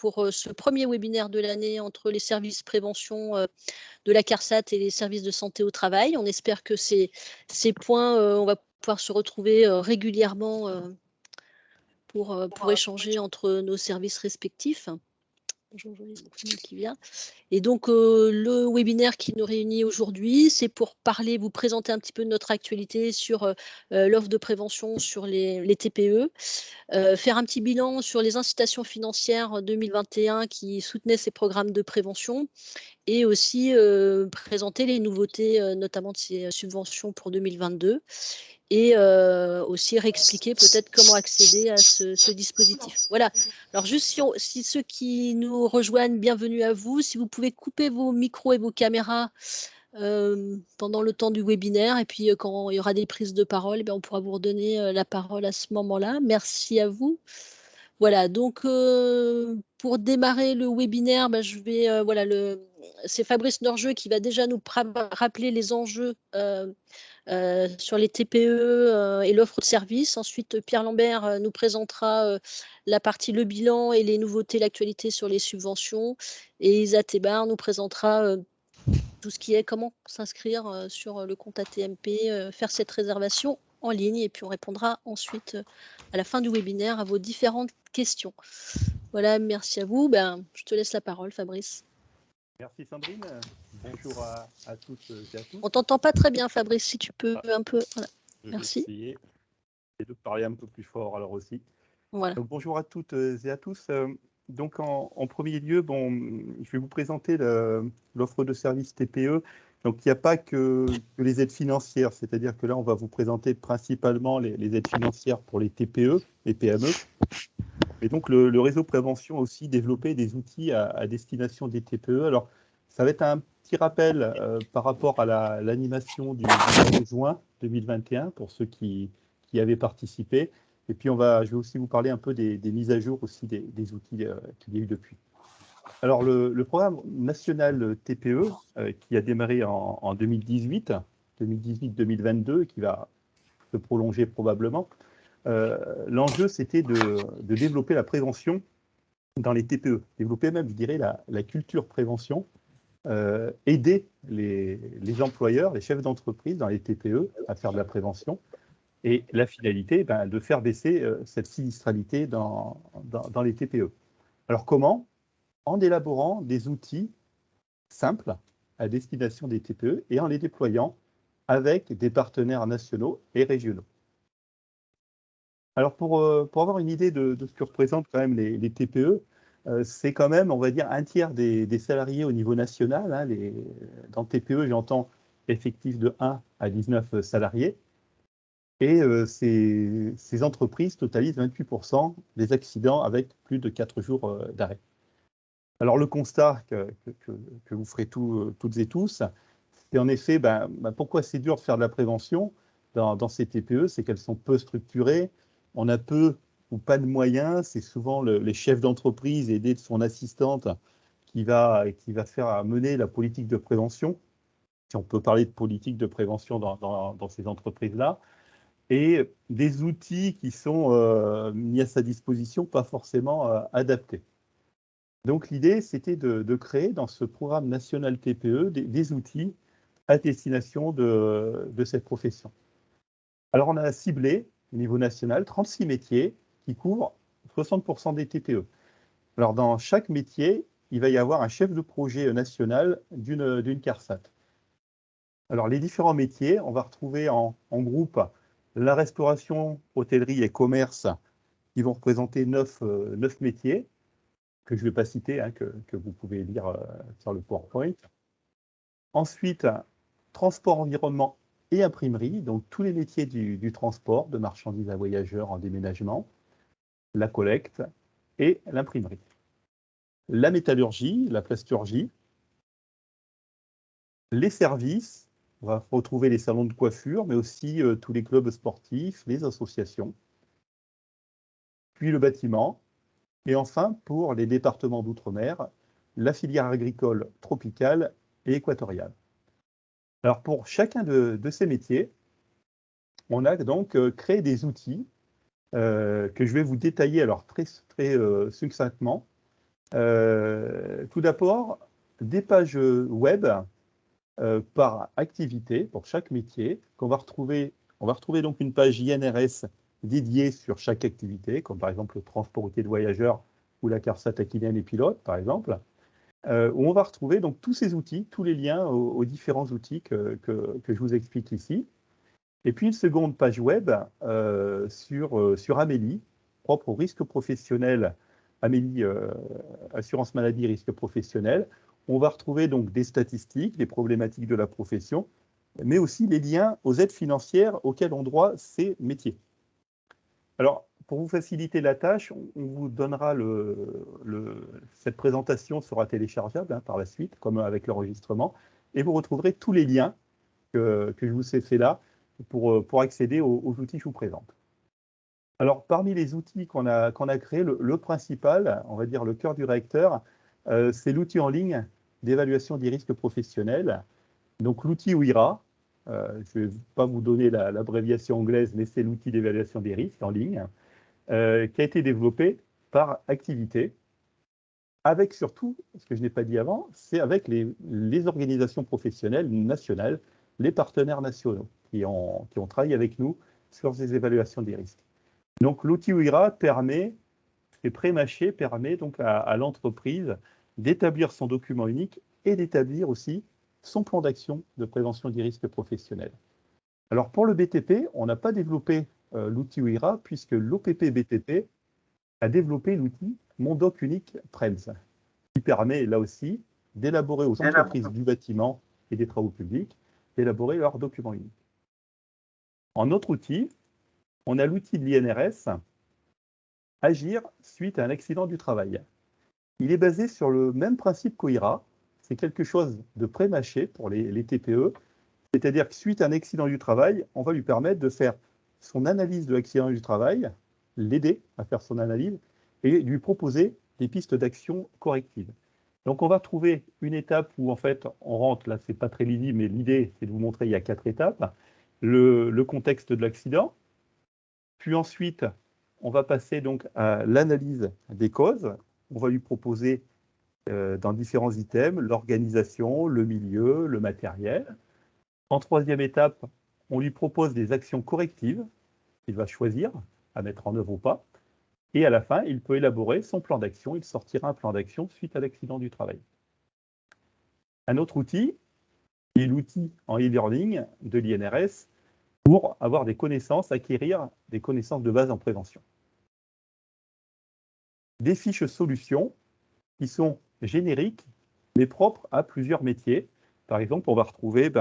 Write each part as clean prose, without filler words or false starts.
pour ce premier webinaire de l'année entre les services prévention de la CARSAT et les services de santé au travail. On espère que ces points, on va pouvoir se retrouver régulièrement pour échanger entre nos services respectifs. Bonjour, qui vient. Et donc, le webinaire qui nous réunit aujourd'hui, c'est pour vous présenter un petit peu de notre actualité sur l'offre de prévention sur les TPE, faire un petit bilan sur les incitations financières 2021 qui soutenaient ces programmes de prévention et aussi présenter les nouveautés, notamment de ces subventions pour 2022 et aussi réexpliquer peut-être comment accéder à ce dispositif. Voilà. Alors juste si ceux qui nous rejoignent, bienvenue à vous. Si vous pouvez couper vos micros et vos caméras pendant le temps du webinaire et puis quand il y aura des prises de parole, on pourra vous redonner la parole à ce moment-là. Merci à vous. Voilà, donc pour démarrer le webinaire, je vais, c'est Fabrice Norgeux qui va déjà nous rappeler les enjeux sur les TPE et l'offre de services. Ensuite, Pierre Lambert nous présentera la partie le bilan et les nouveautés, l'actualité sur les subventions. Et Isa Tebar nous présentera tout ce qui est comment s'inscrire sur le compte ATMP, faire cette réservation en ligne. Et puis, on répondra ensuite à la fin du webinaire à vos différentes questions. Voilà, merci à vous. Je te laisse la parole, Fabrice. Merci Sandrine. Bonjour à toutes et à tous. On t'entend pas très bien, Fabrice, si tu peux un peu. Voilà. Merci. Je vais essayer de parler un peu plus fort alors aussi. Voilà. Donc, bonjour à toutes et à tous. Donc en premier lieu, je vais vous présenter l'offre de services TPE. Donc il n'y a pas que les aides financières, c'est-à-dire que là on va vous présenter principalement les aides financières pour les TPE, les PME. Et donc le réseau prévention a aussi développé des outils à destination des TPE. Alors ça va être un petit rappel par rapport à l'animation du mois de juin 2021 pour ceux qui avaient participé. Et puis, je vais aussi vous parler un peu des mises à jour aussi des outils qu'il y a eu depuis. Alors, le programme national TPE, qui a démarré en 2018-2022, qui va se prolonger probablement, l'enjeu, c'était de développer la prévention dans les TPE, développer même, je dirais, la culture prévention, aider les employeurs, les chefs d'entreprise dans les TPE à faire de la prévention. Et la finalité, de faire baisser cette sinistralité dans les TPE. Alors comment? En élaborant des outils simples à destination des TPE et en les déployant avec des partenaires nationaux et régionaux. Alors pour avoir une idée de ce que représentent quand même les TPE, c'est quand même, on va dire, un tiers des salariés au niveau national. Hein, dans TPE, j'entends effectif de 1 à 19 salariés. Et ces entreprises totalisent 28% des accidents avec plus de 4 jours d'arrêt. Alors le constat que vous ferez toutes et tous, c'est en effet pourquoi c'est dur de faire de la prévention dans ces TPE, c'est qu'elles sont peu structurées, on a peu ou pas de moyens, c'est souvent les chefs d'entreprise aidés de son assistante qui va faire mener la politique de prévention, si on peut parler de politique de prévention dans ces entreprises-là. Et des outils qui sont mis à sa disposition, pas forcément adaptés. Donc l'idée, c'était de créer dans ce programme national TPE des outils à destination de cette profession. Alors on a ciblé, au niveau national, 36 métiers qui couvrent 60% des TPE. Alors dans chaque métier, il va y avoir un chef de projet national d'une CARSAT. Alors les différents métiers, on va retrouver en groupe la restauration, hôtellerie et commerce, qui vont représenter 9 métiers, que je ne vais pas citer, hein, que vous pouvez lire sur le PowerPoint. Ensuite, transport, environnement et imprimerie, donc tous les métiers du transport, de marchandises à voyageurs en déménagement, la collecte et l'imprimerie. La métallurgie, la plasturgie, les services, on va retrouver les salons de coiffure, mais aussi tous les clubs sportifs, les associations, puis le bâtiment, et enfin, pour les départements d'outre-mer, la filière agricole tropicale et équatoriale. Alors, pour chacun de ces métiers, on a donc créé des outils que je vais vous détailler alors très succinctement. Tout d'abord, des pages web par activité pour chaque métier qu'on va retrouver. On va retrouver donc une page INRS dédiée sur chaque activité, comme par exemple le transport routier de voyageurs ou la CARSAT Aquitaine et Pilote, par exemple, où on va retrouver donc tous ces outils, tous les liens aux différents outils que je vous explique ici. Et puis une seconde page web sur Amélie, propre au risque professionnel, Amélie Assurance Maladie Risque Professionnel. On va retrouver donc des statistiques, des problématiques de la profession, mais aussi les liens aux aides financières auxquelles ont droit ces métiers. Alors, pour vous faciliter la tâche, on vous donnera cette présentation sera téléchargeable par la suite, comme avec l'enregistrement, et vous retrouverez tous les liens que je vous ai fait là pour accéder aux outils que je vous présente. Alors, parmi les outils qu'on a créés, le principal, on va dire le cœur du réacteur, c'est l'outil en ligne d'évaluation des risques professionnels. Donc, l'outil OIRA, je ne vais pas vous donner l'abréviation anglaise, mais c'est l'outil d'évaluation des risques en ligne, qui a été développé par Activité, avec surtout, ce que je n'ai pas dit avant, c'est avec les organisations professionnelles nationales, les partenaires nationaux qui ont travaillé avec nous sur ces évaluations des risques. Donc, l'outil OIRA permet, c'est pré-mâché, permet donc à l'entreprise d'établir son document unique et d'établir aussi son plan d'action de prévention des risques professionnels. Alors, pour le BTP, on n'a pas développé l'outil OIRA puisque l'OPP BTP a développé l'outil Mon Doc Unique PREMS, qui permet là aussi d'élaborer aux entreprises du bâtiment et des travaux publics, d'élaborer leur document unique. En autre outil, on a l'outil de l'INRS, Agir suite à un accident du travail. Il est basé sur le même principe qu'OIRA, c'est quelque chose de pré-mâché pour les TPE, c'est-à-dire que suite à un accident du travail, on va lui permettre de faire son analyse de l'accident du travail, l'aider à faire son analyse et lui proposer des pistes d'action correctives. Donc on va trouver une étape où en fait on rentre, là c'est pas très lisible, mais l'idée c'est de vous montrer il y a 4 étapes, le contexte de l'accident, puis ensuite on va passer donc à l'analyse des causes, on va lui proposer dans différents items l'organisation, le milieu, le matériel. En troisième étape, on lui propose des actions correctives qu'il va choisir à mettre en œuvre ou pas. Et à la fin, il peut élaborer son plan d'action. Il sortira un plan d'action suite à l'accident du travail. Un autre outil est l'outil en e-learning de l'INRS pour avoir des connaissances, acquérir des connaissances de base en prévention. Des fiches solutions qui sont génériques, mais propres à plusieurs métiers. Par exemple, on va retrouver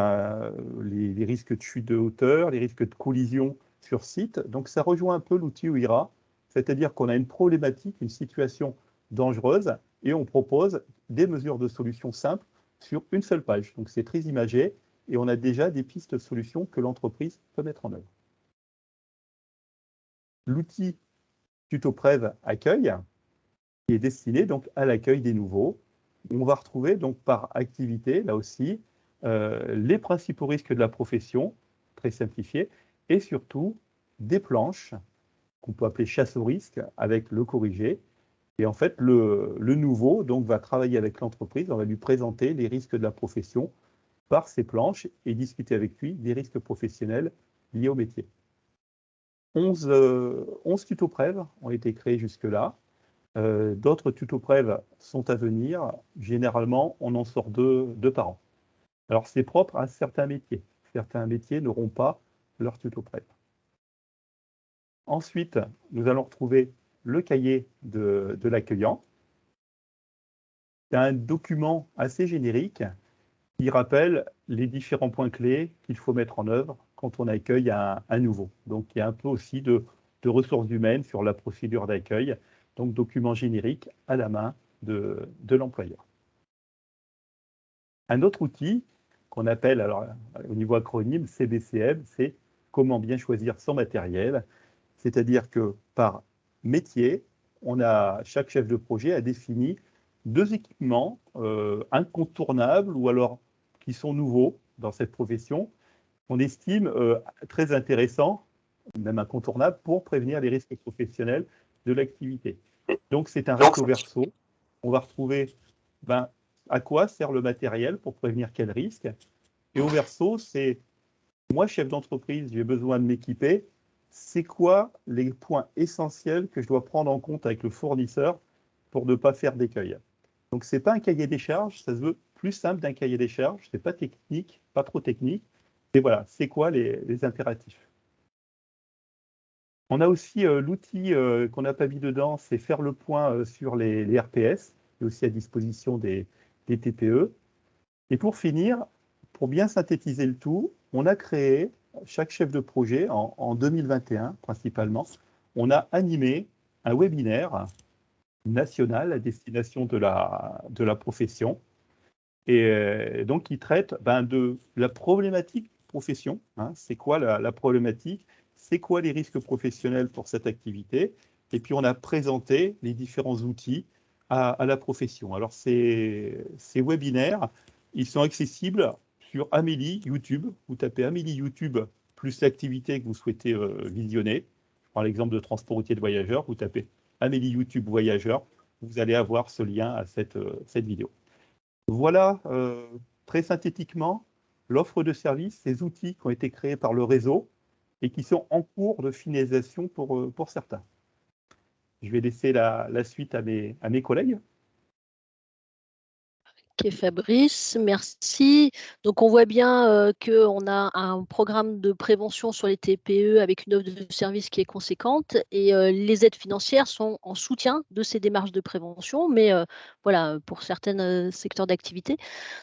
les risques de chute de hauteur, les risques de collision sur site. Donc, ça rejoint un peu l'outil OIRA, c'est-à-dire qu'on a une problématique, une situation dangereuse, et on propose des mesures de solutions simples sur une seule page. Donc, c'est très imagé, et on a déjà des pistes de solutions que l'entreprise peut mettre en œuvre. L'outil TutoPrev Accueil, qui est destiné donc à l'accueil des nouveaux. On va retrouver donc par activité, là aussi, les principaux risques de la profession, très simplifiés, et surtout des planches qu'on peut appeler chasse au risque avec le corrigé. Et en fait, le nouveau donc, va travailler avec l'entreprise, on va lui présenter les risques de la profession par ces planches et discuter avec lui des risques professionnels liés au métier. 11 tutoprev ont été créés jusque-là. D'autres tutoprev sont à venir. Généralement, on en sort deux par an. Alors, c'est propre à certains métiers. Certains métiers n'auront pas leur tutoprev. Ensuite, nous allons retrouver le cahier de l'accueillant. C'est un document assez générique qui rappelle les différents points clés qu'il faut mettre en œuvre quand on accueille un nouveau. Donc, il y a un peu aussi de ressources humaines sur la procédure d'accueil. Donc, document générique à la main de l'employeur. Un autre outil qu'on appelle, alors au niveau acronyme, CBCM, c'est comment bien choisir son matériel. C'est-à-dire que par métier, chaque chef de projet a défini 2 équipements incontournables ou alors qui sont nouveaux dans cette profession, qu'on estime très intéressants, même incontournables, pour prévenir les risques professionnels de l'activité. Donc, c'est un recto verso on va retrouver ben, à quoi sert le matériel pour prévenir quel risque. Et au verso, c'est moi, chef d'entreprise, j'ai besoin de m'équiper. C'est quoi les points essentiels que je dois prendre en compte avec le fournisseur pour ne pas faire d'écueil? Donc, ce n'est pas un cahier des charges, ça se veut plus simple d'un cahier des charges. Ce n'est pas technique, pas trop technique. Et voilà, c'est quoi les impératifs? On a aussi l'outil qu'on n'a pas mis dedans, c'est faire le point sur les RPS, qui est aussi à disposition des TPE. Et pour finir, pour bien synthétiser le tout, on a créé, chaque chef de projet, en 2021 principalement, on a animé un webinaire national à destination de la profession, et donc qui traite de la problématique profession. Hein, c'est quoi la problématique? C'est quoi les risques professionnels pour cette activité? Et puis on a présenté les différents outils à la profession. Alors ces webinaires, ils sont accessibles sur Amélie YouTube. Vous tapez Amélie YouTube plus l'activité que vous souhaitez visionner. Je prends l'exemple de transport routier de voyageurs. Vous tapez Amélie YouTube voyageurs. Vous allez avoir ce lien à cette vidéo. Voilà, très synthétiquement, l'offre de services, ces outils qui ont été créés par le réseau et qui sont en cours de finalisation pour certains. Je vais laisser la suite à mes collègues. Ok, Fabrice, merci. Donc, on voit bien qu'on a un programme de prévention sur les TPE avec une offre de service qui est conséquente et les aides financières sont en soutien de ces démarches de prévention, mais voilà, pour certains secteurs d'activité.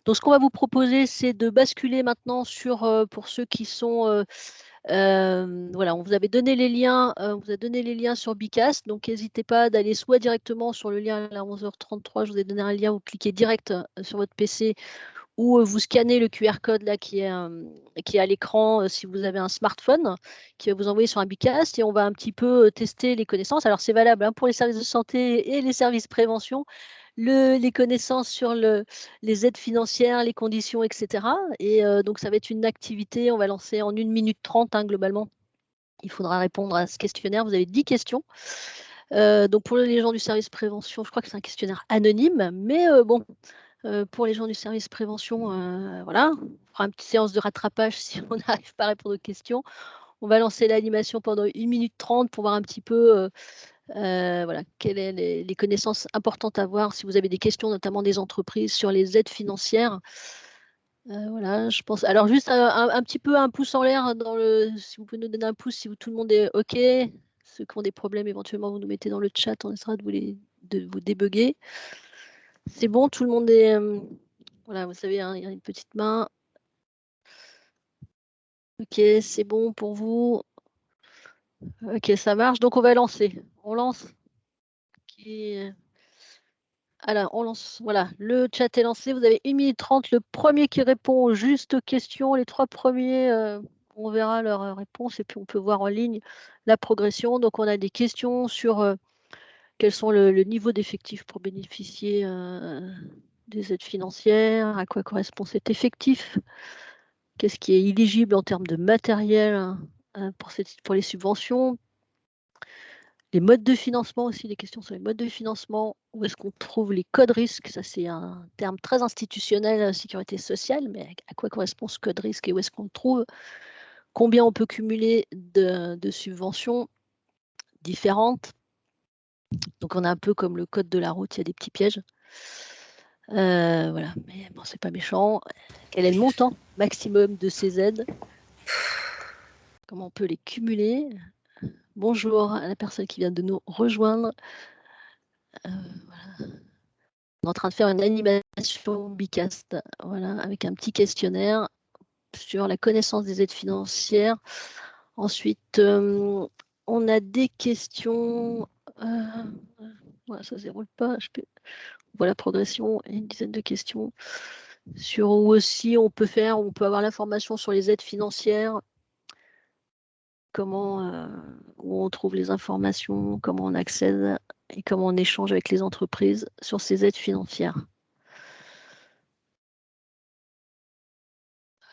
Donc, ce qu'on va vous proposer, c'est de basculer maintenant sur, pour ceux qui sont voilà, on vous avait donné les liens, on vous a donné les liens sur Bicast, donc n'hésitez pas d'aller soit directement sur le lien à 11h33, je vous ai donné un lien, vous cliquez direct sur votre PC ou vous scannez le QR code là qui est à l'écran si vous avez un smartphone qui va vous envoyer sur un Bicast et on va un petit peu tester les connaissances. Alors c'est valable pour les services de santé et les services prévention. Les connaissances sur les aides financières, les conditions, etc. Et donc, ça va être une activité, on va lancer en 1 minute 30 globalement. Il faudra répondre à ce questionnaire. Vous avez 10 questions. Donc, pour les gens du service prévention, je crois que c'est un questionnaire anonyme, mais bon, pour les gens du service prévention, voilà, on fera une petite séance de rattrapage si on n'arrive pas à répondre aux questions. On va lancer l'animation pendant 1 minute 30 pour voir un petit peu voilà, quelles sont les connaissances importantes à avoir si vous avez des questions, notamment des entreprises, sur les aides financières. Voilà, je pense. Alors, juste un petit peu un pouce en l'air si vous pouvez nous donner un pouce, si tout le monde est OK. Ceux qui ont des problèmes, éventuellement, vous nous mettez dans le chat, on essaiera de vous débugger. C'est bon, tout le monde est. Voilà, vous savez, hein, il y a une petite main. OK, c'est bon pour vous. OK, ça marche. Donc, on va lancer. On lance. OK. Alors, on lance. Voilà, le chat est lancé. Vous avez 1 minute 30. Le premier qui répond juste aux questions, les 3 premiers, on verra leur réponse et puis on peut voir en ligne la progression. Donc, on a des questions sur quels sont le niveau d'effectif pour bénéficier des aides financières, à quoi correspond cet effectif, qu'est-ce qui est éligible en termes de matériel pour les subventions. Les modes de financement aussi, des questions sur les modes de financement. Où est-ce qu'on trouve les codes risques? Ça, c'est un terme très institutionnel, sécurité sociale, mais à quoi correspond ce code risque et où est-ce qu'on le trouve? Combien on peut cumuler de subventions différentes? Donc, on a un peu comme le code de la route, il y a des petits pièges. Voilà, mais bon, c'est pas méchant. Quel est le montant maximum de ces aides? Comment on peut les cumuler? Bonjour à la personne qui vient de nous rejoindre. Voilà. On est en train de faire une animation Bicast, voilà, avec un petit questionnaire sur la connaissance des aides financières. Ensuite, on a des questions. Voilà, ça ne se déroule pas. On voit la progression et une dizaine de questions sur où aussi on peut avoir l'information sur les aides financières, où on trouve les informations, comment on accède et comment on échange avec les entreprises sur ces aides financières.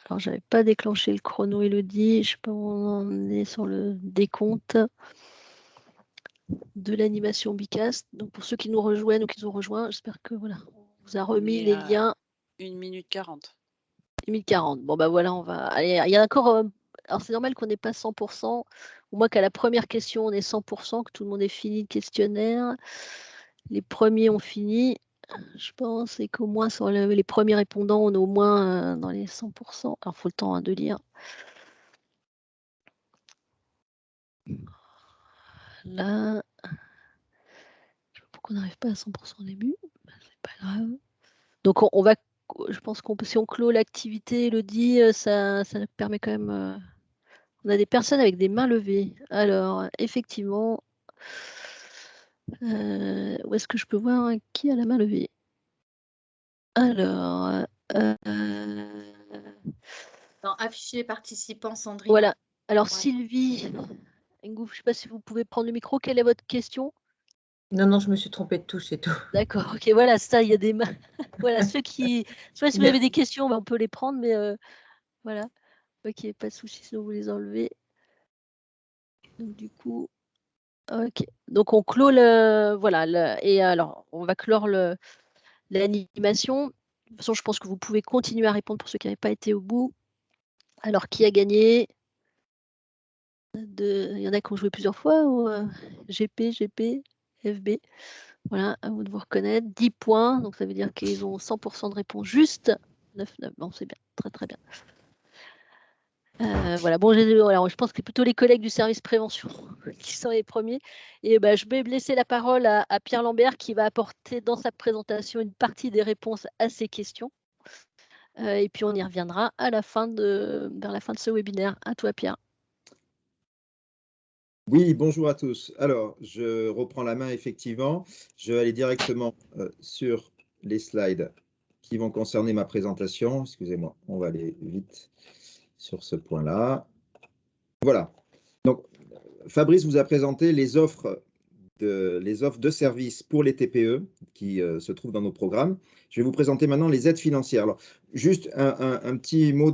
Alors, je n'avais pas déclenché le chrono, Elodie. Je ne sais pas où on en est sur le décompte. de l'animation Bicast. Donc pour ceux qui nous rejoignent ou qui nous ont rejoints, j'espère que voilà, on vous a remis les liens. 1 minute 40. 1 minute 40. Bon bah voilà, on va. Allez, il y a encore. Alors c'est normal qu'on n'ait pas 100%. Au moins qu'à la première question, on ait 100%, que tout le monde ait fini le questionnaire. Les premiers ont fini, je pense, et qu'au moins sur les premiers répondants, on est au moins dans les 100%. Alors il faut le temps de lire. Là, je sais pas pourquoi on n'arrive pas à 100% au début, c'est pas grave. Donc on va, je pense qu'on si on clôt l'activité, Elodie, ça permet quand même. On a des personnes avec des mains levées. Alors effectivement, où est-ce que je peux voir qui a la main levée? Alors, Dans afficher les participants, Sandrine. voilà. Alors Ouais. Sylvie, Ngouf, je ne sais pas si vous pouvez prendre le micro. Quelle est votre question? Non, je me suis trompée de touche, c'est tout. D'accord, ok, voilà, ça, il y a des mains. Voilà, ceux qui. Soit si vous avez des questions, on peut les prendre, mais voilà. Ok, pas de souci, sinon vous les enlevez. Donc du coup, ok. Donc on clôt le. Voilà, et alors, on va clore l'animation. De toute façon, je pense que vous pouvez continuer à répondre pour ceux qui n'avaient pas été au bout. Alors, qui a gagné? Il y en a qui ont joué plusieurs fois ou GP, FB. Voilà, à vous de vous reconnaître. 10 points, donc ça veut dire qu'ils ont 100% de réponse juste. 9, bon, c'est bien, très très bien. Voilà, bon, alors, je pense que c'est plutôt les collègues du service prévention qui sont les premiers. Et je vais laisser la parole à Pierre Lambert qui va apporter dans sa présentation une partie des réponses à ces questions. Et puis on y reviendra vers la fin de ce webinaire. À toi, Pierre. Oui, bonjour à tous. Alors, je reprends la main, effectivement. Je vais aller directement sur les slides qui vont concerner ma présentation. Excusez-moi, on va aller vite sur ce point-là. Voilà. Donc, Fabrice vous a présenté les offres de services pour les TPE qui se trouvent dans nos programmes. Je vais vous présenter maintenant les aides financières. Alors, juste un petit mot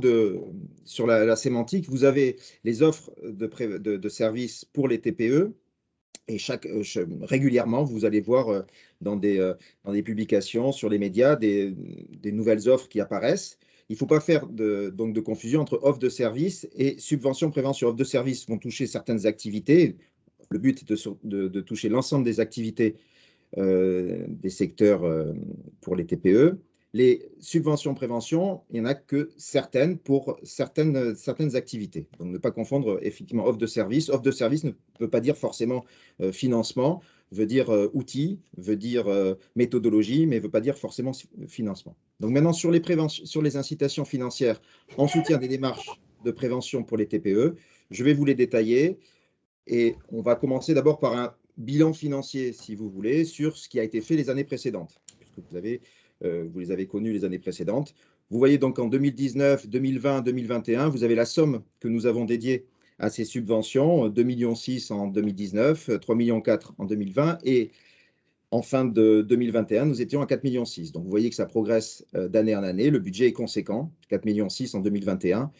sur la sémantique. Vous avez les offres de services pour les TPE et régulièrement, vous allez voir dans des publications sur les médias des nouvelles offres qui apparaissent. Il ne faut pas faire donc de confusion entre offre de service et subvention prévention. Offre de service vont toucher certaines activités. Le but est de toucher l'ensemble des activités des secteurs pour les TPE. Les subventions prévention, il n'y en a que certaines pour certaines activités. Donc, ne pas confondre effectivement offre de service. Offre de service ne veut pas dire forcément financement, veut dire outil, veut dire méthodologie, mais ne veut pas dire forcément financement. Donc maintenant, sur les incitations financières en soutien des démarches de prévention pour les TPE, je vais vous les détailler. Et on va commencer d'abord par un bilan financier, si vous voulez, sur ce qui a été fait les années précédentes, puisque vous les avez connus les années précédentes. Vous voyez donc en 2019, 2020, 2021, vous avez la somme que nous avons dédiée à ces subventions, 2,6 millions en 2019, 3,4 millions en 2020, et en fin de 2021, nous étions à 4,6 millions. Donc vous voyez que ça progresse d'année en année, le budget est conséquent, 4,6 millions en 2021,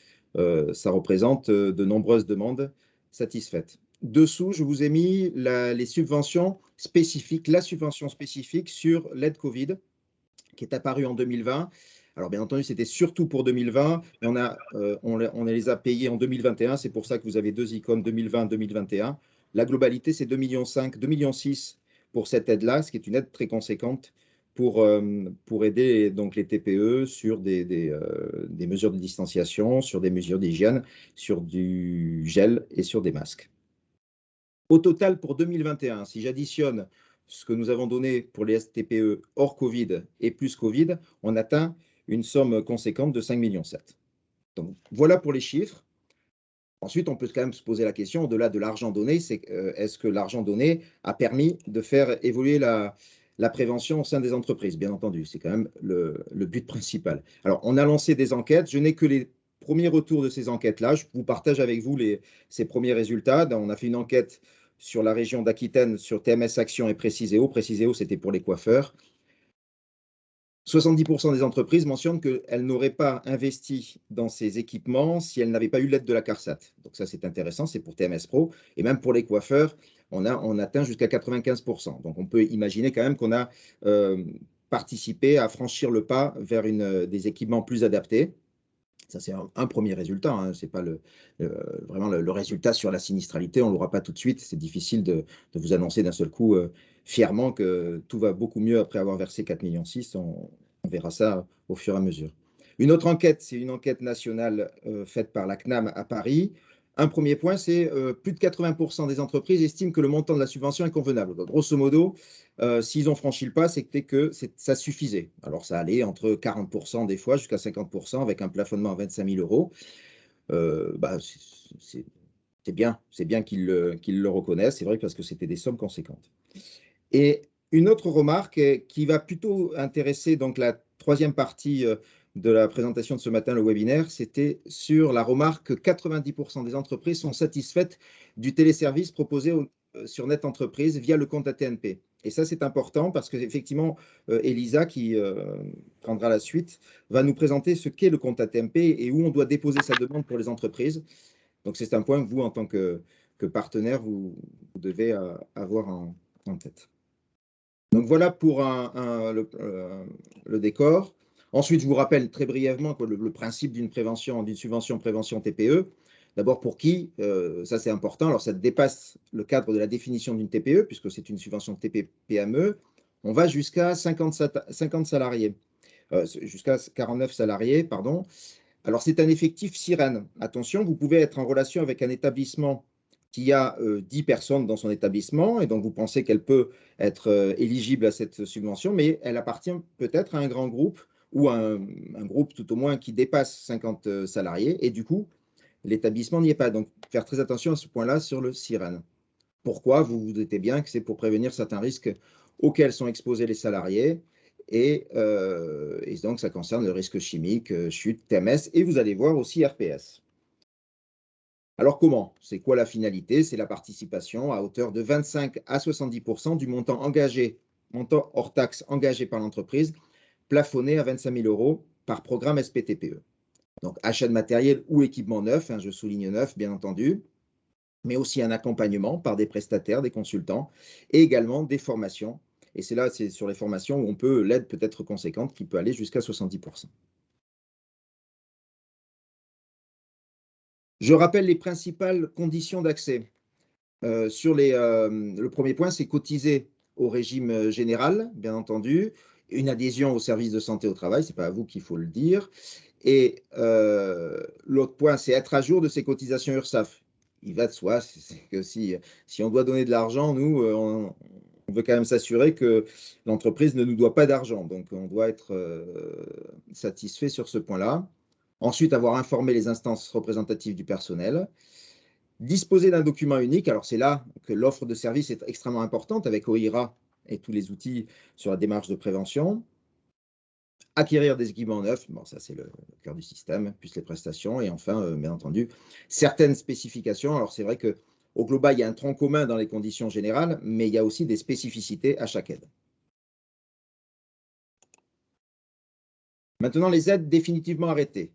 ça représente de nombreuses demandes satisfaites. Dessous, je vous ai mis les subventions spécifiques, la subvention spécifique sur l'aide Covid qui est apparue en 2020. Alors, bien entendu, c'était surtout pour 2020, mais on les a payés en 2021. C'est pour ça que vous avez deux icônes 2020-2021. La globalité, c'est 2,5 millions, 2,6 millions pour cette aide-là, ce qui est une aide très conséquente pour aider donc les TPE sur des mesures de distanciation, sur des mesures d'hygiène, sur du gel et sur des masques. Au total, pour 2021, si j'additionne ce que nous avons donné pour les TPE hors Covid et plus Covid, on atteint une somme conséquente de 5,7 millions. Donc, voilà pour les chiffres. Ensuite, on peut quand même se poser la question, au-delà de l'argent donné, c'est est-ce que l'argent donné a permis de faire évoluer la prévention au sein des entreprises? Bien entendu, c'est quand même le but principal. Alors, on a lancé des enquêtes. Je n'ai que les premiers retours de ces enquêtes-là. Je vous partage avec vous ces premiers résultats. On a fait une enquête sur la région d'Aquitaine, sur TMS Action et Préciséo. Préciséo, c'était pour les coiffeurs. 70% des entreprises mentionnent qu'elles n'auraient pas investi dans ces équipements si elles n'avaient pas eu l'aide de la CARSAT. Donc ça, c'est intéressant, c'est pour TMS Pro. Et même pour les coiffeurs, on atteint jusqu'à 95%. Donc, on peut imaginer quand même qu'on a participé à franchir le pas vers des équipements plus adaptés. Ça, c'est un premier résultat. Hein. Ce n'est pas vraiment le résultat sur la sinistralité. On ne l'aura pas tout de suite. C'est difficile de vous annoncer d'un seul coup fièrement que tout va beaucoup mieux après avoir versé 4,6 millions. On verra ça au fur et à mesure. Une autre enquête, c'est une enquête nationale faite par la CNAM à Paris. Un premier point, c'est plus de 80% des entreprises estiment que le montant de la subvention est convenable. Donc, grosso modo, s'ils ont franchi le pas, c'était que ça suffisait. Alors, ça allait entre 40% des fois jusqu'à 50% avec un plafonnement à 25 000 euros. C'est bien qu'ils le reconnaissent, c'est vrai, parce que c'était des sommes conséquentes. Et une autre remarque qui va plutôt intéresser donc la troisième partie de la présentation de ce matin, le webinaire, c'était sur la remarque que 90% des entreprises sont satisfaites du téléservice proposé sur Net Entreprise via le compte AT&P. Et ça, c'est important parce qu'effectivement, Elisa, qui prendra la suite, va nous présenter ce qu'est le compte AT&P et où on doit déposer sa demande pour les entreprises. Donc, c'est un point que vous, en tant que partenaire, vous devez avoir en tête. Donc, voilà pour le décor. Ensuite, je vous rappelle très brièvement que le principe d'une subvention prévention TPE. D'abord, pour qui? Ça, c'est important. Alors, ça dépasse le cadre de la définition d'une TPE, puisque c'est une subvention TPE-PME. On va jusqu'à 50 salariés, jusqu'à 49 salariés, pardon. Alors, c'est un effectif sirène. Attention, vous pouvez être en relation avec un établissement qui a 10 personnes dans son établissement et donc vous pensez qu'elle peut être éligible à cette subvention, mais elle appartient peut-être à un grand groupe ou à un groupe tout au moins qui dépasse 50 salariés et du coup, l'établissement n'y est pas. Donc, faire très attention à ce point-là sur le sirène. Pourquoi? Vous vous doutez bien que c'est pour prévenir certains risques auxquels sont exposés les salariés. Et donc, ça concerne le risque chimique, chute, TMS, et vous allez voir aussi RPS. Alors, comment? C'est quoi la finalité? C'est la participation à hauteur de 25 à 70% du montant hors taxe engagé par l'entreprise, plafonné à 25 000 euros par programme SPTPE. Donc, achat de matériel ou équipement neuf, je souligne neuf, bien entendu, mais aussi un accompagnement par des prestataires, des consultants, et également des formations. Et c'est sur les formations où l'aide peut être conséquente, qui peut aller jusqu'à 70%. Je rappelle les principales conditions d'accès. Le premier point, c'est cotiser au régime général, bien entendu, une adhésion au service de santé au travail, ce n'est pas à vous qu'il faut le dire. Et l'autre point, c'est être à jour de ses cotisations URSSAF. Il va de soi, c'est que si on doit donner de l'argent, nous, on veut quand même s'assurer que l'entreprise ne nous doit pas d'argent. Donc, on doit être satisfait sur ce point-là. Ensuite, avoir informé les instances représentatives du personnel. Disposer d'un document unique. Alors, c'est là que l'offre de service est extrêmement importante avec OIRA et tous les outils sur la démarche de prévention. Acquérir des équipements neufs, bon, ça c'est le cœur du système, plus les prestations, et enfin, bien entendu, certaines spécifications. Alors c'est vrai qu'au global, il y a un tronc commun dans les conditions générales, mais il y a aussi des spécificités à chaque aide. Maintenant, les aides définitivement arrêtées.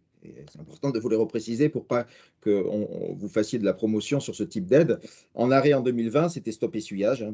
C'est important de vous les repréciser pour pas que vous fassiez de la promotion sur ce type d'aide. En arrêt en 2020, c'était Stop Essuyage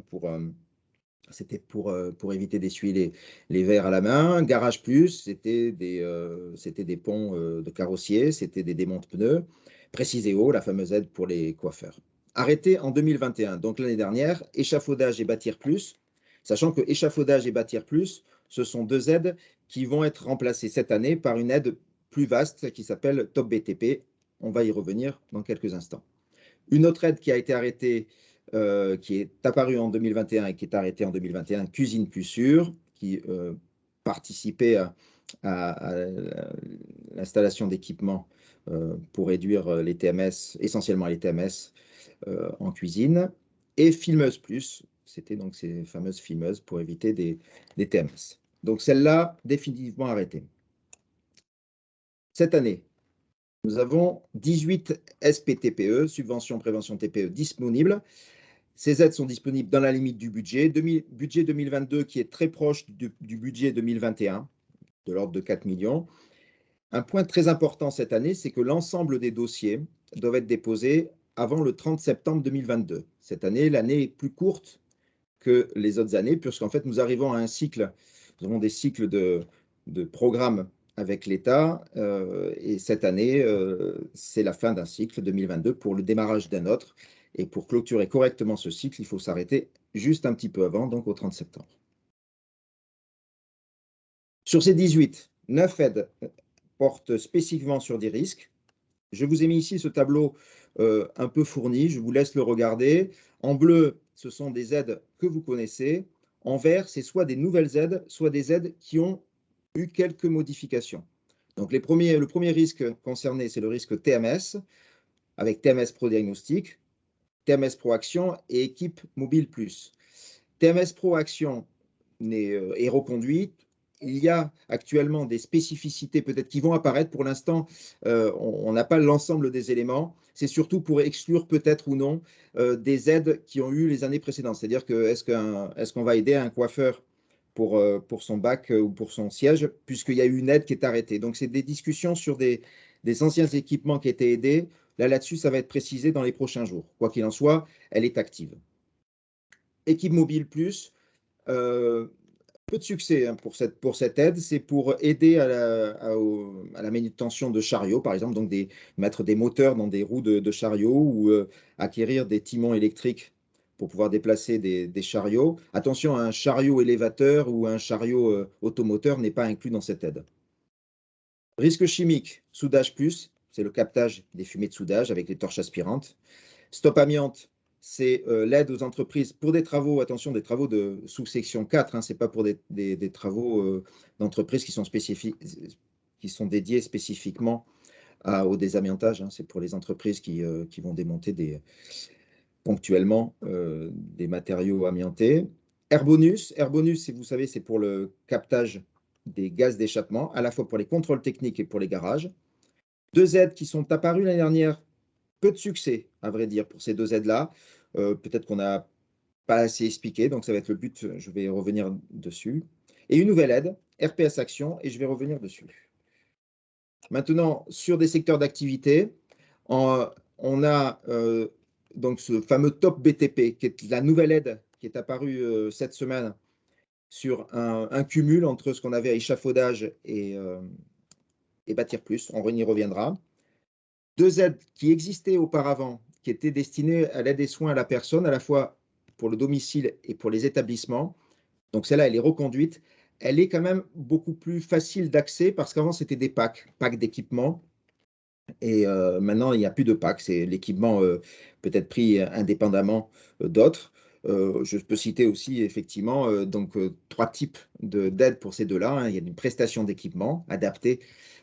c'était pour éviter d'essuyer les verres à la main. Garage Plus, c'était des ponts de carrossiers, c'était des démontes pneus. Préciséo, la fameuse aide pour les coiffeurs. Arrêté en 2021, donc l'année dernière, Échafaudage et Bâtir Plus, sachant que Échafaudage et Bâtir Plus, ce sont deux aides qui vont être remplacées cette année par une aide plus vaste qui s'appelle Top BTP. On va y revenir dans quelques instants. Une autre aide qui a été arrêtée, qui est apparue en 2021 et qui est arrêtée en 2021, Cuisine Plus Sûre, qui participait à l'installation d'équipements pour réduire les TMS, essentiellement les TMS en cuisine, et Filmeuse Plus, c'était donc ces fameuses filmeuses pour éviter des TMS. Donc celle-là, définitivement arrêtée. Cette année, nous avons 18 SPTPE, subventions prévention TPE, disponibles. Ces aides sont disponibles dans la limite du budget. Budget 2022 qui est très proche du budget 2021, de l'ordre de 4 millions. Un point très important cette année, c'est que l'ensemble des dossiers doivent être déposés avant le 30 septembre 2022. Cette année, l'année est plus courte que les autres années, puisqu'en fait, nous arrivons à un cycle, nous avons des cycles de programmes avec l'État, et cette année, c'est la fin d'un cycle 2022 pour le démarrage d'un autre. Et pour clôturer correctement ce cycle, il faut s'arrêter juste un petit peu avant, donc au 30 septembre. Sur ces 18, 9 aides portent spécifiquement sur des risques. Je vous ai mis ici ce tableau un peu fourni, je vous laisse le regarder. En bleu, ce sont des aides que vous connaissez. En vert, c'est soit des nouvelles aides, soit des aides qui ont eu quelques modifications. Donc le premier risque concerné, c'est le risque TMS, avec TMS Pro Diagnostic, TMS Pro Action et Équipe Mobile Plus. TMS Pro Action est reconduite. Il y a actuellement des spécificités peut-être qui vont apparaître. Pour l'instant, on n'a pas l'ensemble des éléments. C'est surtout pour exclure peut-être ou non des aides qui ont eu les années précédentes. C'est-à-dire que est-ce qu'on va aider un coiffeur pour son bac ou pour son siège, puisqu'il y a eu une aide qui est arrêtée. Donc, c'est des discussions sur des anciens équipements qui étaient aidés. Là-dessus, ça va être précisé dans les prochains jours. Quoi qu'il en soit, elle est active. Équipe Mobile Plus, peu de succès hein, pour cette aide. C'est pour aider à la manutention de chariots, par exemple, donc mettre des moteurs dans des roues de chariots ou acquérir des timons électriques pour pouvoir déplacer des chariots. Attention, un chariot élévateur ou un chariot automoteur n'est pas inclus dans cette aide. Risque chimique, soudage plus, c'est le captage des fumées de soudage avec les torches aspirantes. Stop amiante, c'est l'aide aux entreprises pour des travaux, attention, des travaux de sous-section 4, hein, ce n'est pas pour des travaux d'entreprises qui sont dédiés spécifiquement au désamiantage, hein, c'est pour les entreprises qui vont démonter ponctuellement des matériaux amiantés. Air bonus, vous savez, c'est pour le captage des gaz d'échappement, à la fois pour les contrôles techniques et pour les garages. Deux aides qui sont apparues l'année dernière, peu de succès, à vrai dire, pour ces deux aides-là. Peut-être qu'on n'a pas assez expliqué, donc ça va être le but, je vais revenir dessus. Et une nouvelle aide, RPS Action, et je vais revenir dessus. Maintenant, sur des secteurs d'activité, on a donc ce fameux Top BTP, qui est la nouvelle aide qui est apparue cette semaine sur un cumul entre ce qu'on avait à échafaudage et Bâtir Plus. On y reviendra. Deux aides qui existaient auparavant, qui étaient destinées à l'aide et soins à la personne, à la fois pour le domicile et pour les établissements. Donc celle-là, elle est reconduite. Elle est quand même beaucoup plus facile d'accès parce qu'avant, c'était des packs d'équipements. Et maintenant, il n'y a plus de packs. C'est l'équipement peut être pris indépendamment d'autres. Je peux citer aussi effectivement trois types d'aides pour ces deux-là, hein. Il y a une prestation d'équipement adaptée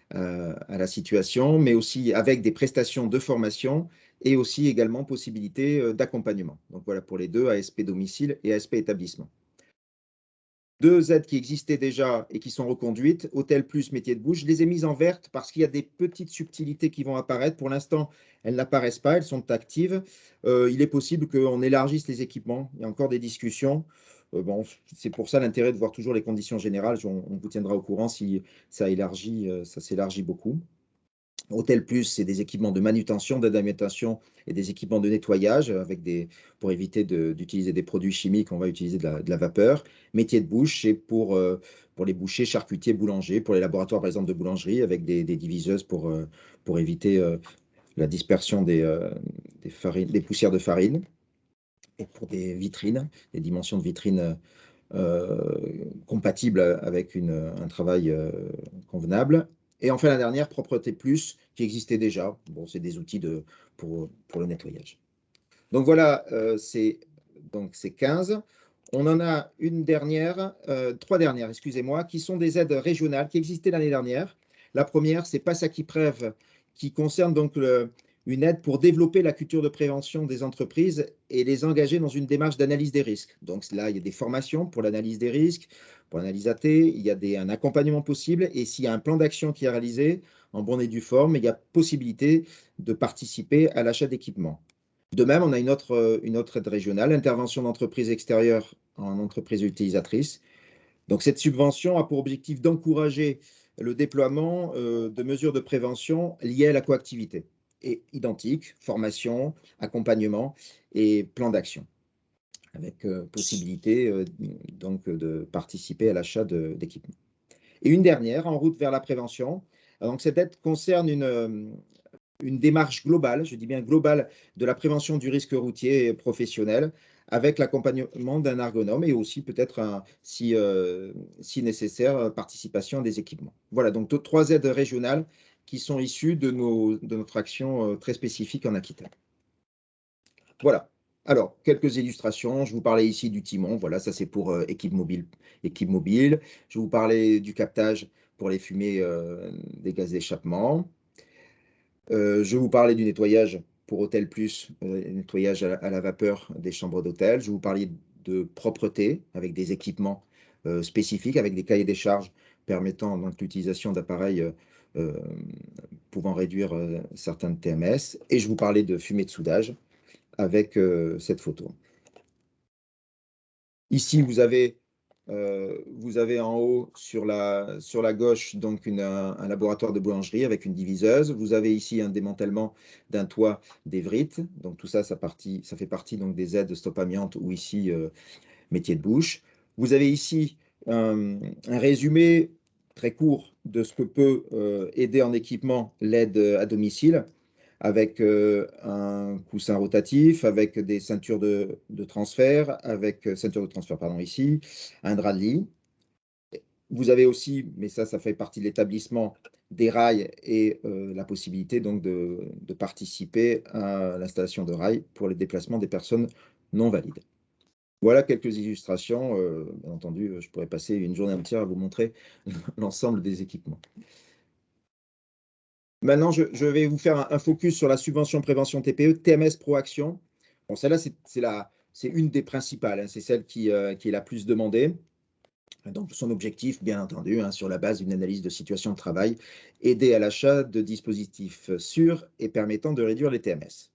à la situation, mais aussi avec des prestations de formation et aussi également possibilité d'accompagnement. Donc voilà pour les deux, ASP domicile et ASP établissement. Deux aides qui existaient déjà et qui sont reconduites, Hôtel Plus, métier de bouche. Je les ai mises en verte parce qu'il y a des petites subtilités qui vont apparaître. Pour l'instant, elles n'apparaissent pas, elles sont actives. Il est possible qu'on élargisse les équipements. Il y a encore des discussions. Bon, c'est pour ça l'intérêt de voir toujours les conditions générales. On vous tiendra au courant si ça s'élargit beaucoup. Hôtel Plus, c'est des équipements de manutention, d'adaptation et des équipements de nettoyage pour éviter d'utiliser des produits chimiques, on va utiliser de la vapeur. Métier de bouche, c'est pour les bouchers, charcutiers, boulangers, pour les laboratoires par exemple de boulangerie avec des diviseuses pour éviter la dispersion des poussières de farine et pour des vitrines, des dimensions de vitrines compatibles avec un travail convenable. Et enfin, la dernière, Propreté Plus, qui existait déjà. Bon, c'est des outils pour le nettoyage. Donc voilà, c'est 15. On en a trois dernières, excusez-moi, qui sont des aides régionales qui existaient l'année dernière. La première, c'est Pass Akiprev, qui concerne donc une aide pour développer la culture de prévention des entreprises et les engager dans une démarche d'analyse des risques. Donc là, il y a des formations pour l'analyse des risques, pour l'analyse AT, il y a un accompagnement possible et s'il y a un plan d'action qui est réalisé en bonne et due forme, il y a possibilité de participer à l'achat d'équipements. De même, on a une autre aide régionale, intervention d'entreprises extérieures en entreprises utilisatrices. Donc cette subvention a pour objectif d'encourager le déploiement de mesures de prévention liées à la coactivité. est identique, formation, accompagnement et plan d'action, avec possibilité donc de participer à l'achat d'équipements. Et une dernière, en route vers la prévention. Donc cette aide concerne une démarche globale, je dis bien globale, de la prévention du risque routier professionnel, avec l'accompagnement d'un ergonome et aussi peut-être, si nécessaire, participation des équipements. Voilà, donc 3 aides régionales qui sont issues de notre action très spécifique en Aquitaine. Voilà. Alors, quelques illustrations. Je vous parlais ici du timon. Voilà, ça c'est pour équipe mobile. Je vous parlais du captage pour les fumées des gaz d'échappement. Je vous parlais du nettoyage pour Hôtel Plus, nettoyage à la vapeur des chambres d'hôtel. Je vous parlais de propreté avec des équipements spécifiques, avec des cahiers des charges permettant donc l'utilisation d'appareils pouvant réduire certains TMS. Et je vous parlais de fumée de soudage avec cette photo. Ici, vous avez en haut sur la gauche donc un laboratoire de boulangerie avec une diviseuse. Vous avez ici un démantèlement d'un toit d'Evryt. Donc tout ça, ça fait partie donc des aides Stop Amiante ou ici métier de bouche. Vous avez ici un résumé très court de ce que peut aider en équipement l'aide à domicile, avec un coussin rotatif, avec des ceintures de transfert, pardon, ici, un drap de lit. Vous avez aussi, mais ça fait partie de l'établissement, des rails et la possibilité donc de participer à l'installation de rails pour les déplacements des personnes non valides. Voilà quelques illustrations. Bien entendu, je pourrais passer une journée entière à vous montrer l'ensemble des équipements. Maintenant, je vais vous faire un focus sur la subvention prévention TPE, TMS Proaction. Bon, celle-là, c'est une des principales, hein, c'est celle qui est la plus demandée. Donc, son objectif, bien entendu, hein, sur la base d'une analyse de situation de travail, aider à l'achat de dispositifs sûrs et permettant de réduire les TMS.